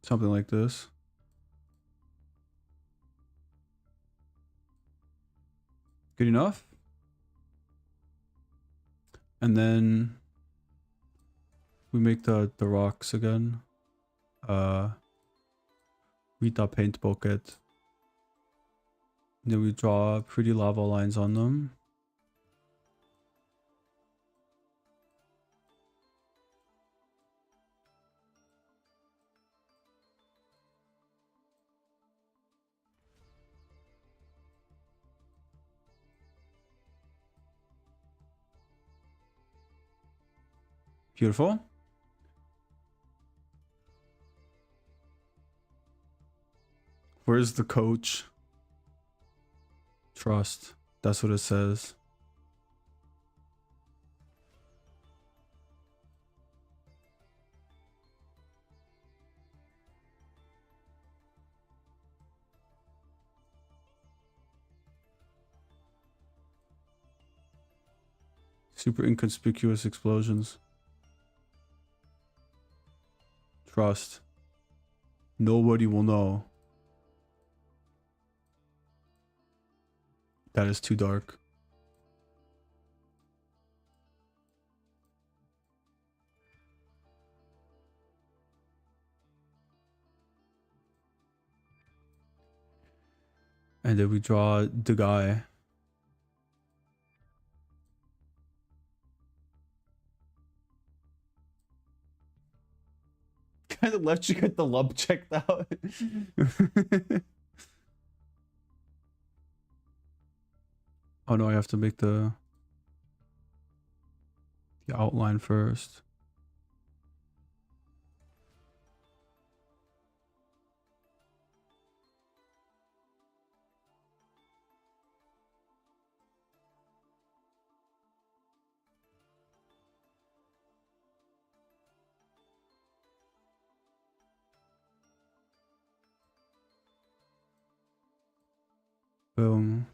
Something like this. Good enough. And then we make the rocks again. Rota paint bucket. And then we draw pretty lava lines on them. Beautiful. Where's the coach? Trust. That's what it says. Super inconspicuous explosions. Trust. Nobody will know. That is too dark. And then we draw the guy. Kind of left you get the lump checked out. Oh no, I have to make the outline first. Boom.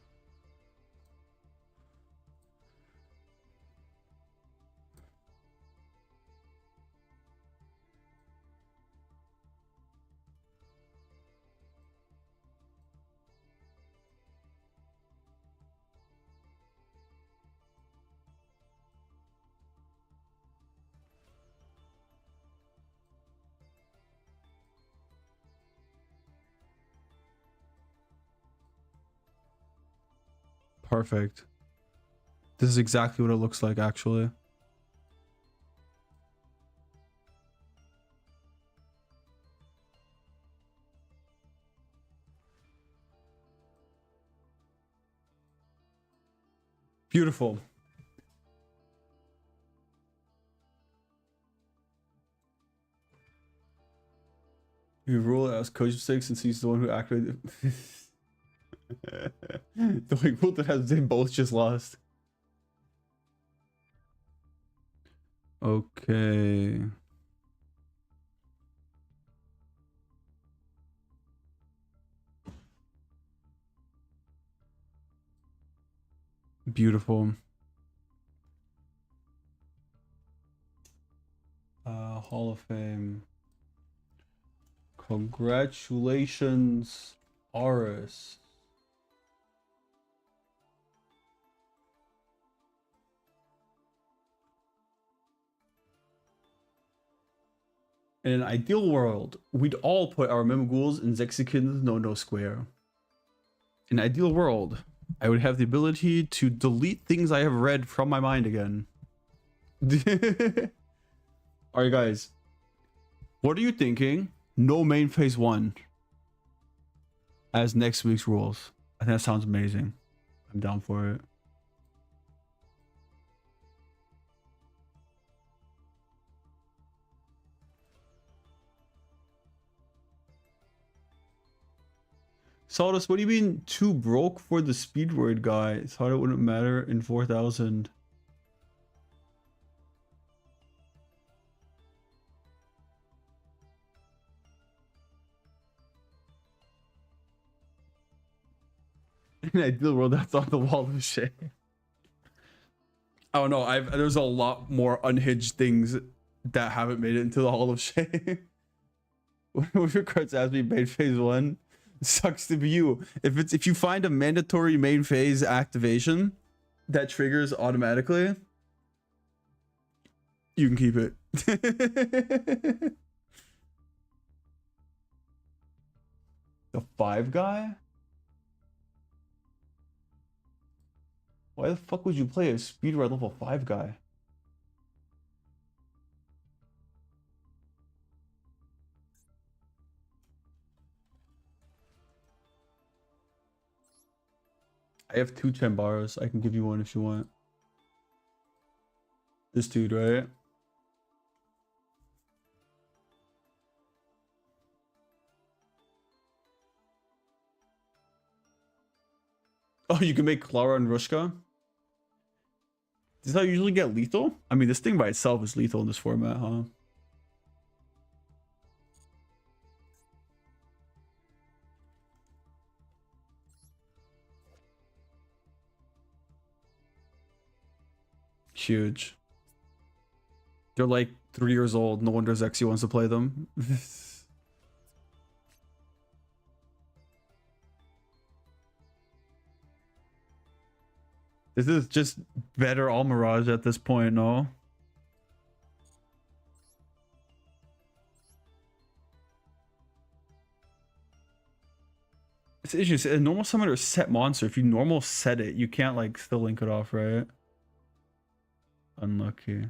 perfect. This is exactly what it looks like, actually. Beautiful. You rule it as coach mistake since he's the one who activated. The only rule that has they both just lost. Okay. Beautiful. Hall of Fame. Congratulations, Aris. In an ideal world, we'd all put our Mimagools in zxzz no square. In an ideal world, I would have the ability to delete things I have read from my mind again. Alright guys, what are you thinking? No main phase 1 as next week's rules. I think that sounds amazing. I'm down for it. Saldus, what do you mean too broke for the speed word guy? Thought it wouldn't matter in 4000. In an ideal world, that's on the wall of shame. I don't know. There's a lot more unhinged things that haven't made it into the Hall of Shame. What your cards has me main phase 1? Sucks to be you. If you find a mandatory main phase activation that triggers automatically, you can keep it. The 5 guy? Why the fuck would you play a speed ride level 5 guy? I have 2 Chambaras. I can give you one if you want. This dude, right? Oh, you can make Clara and Rushka? Does that usually get lethal? I mean, this thing by itself is lethal in this format, huh? Huge. They're like 3 years old. No wonder Zexy wants to play them. This is just better All Mirage at this point, no? It's issues. A normal summoner set monster. If you normal set it, you can't like still link it off, right? Unlucky.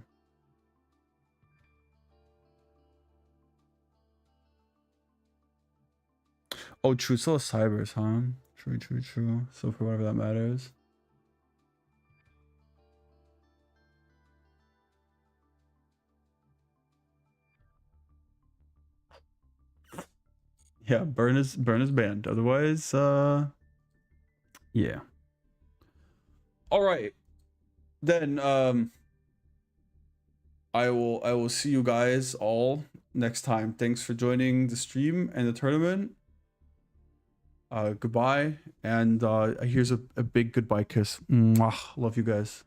Oh, true. Still a Cybers, huh? True. So for whatever that matters. Yeah, burn is banned. Otherwise, yeah. All right. Then I will see you guys all next time. Thanks for joining the stream and the tournament. Goodbye, and here's a big goodbye kiss. Mwah. Love you guys.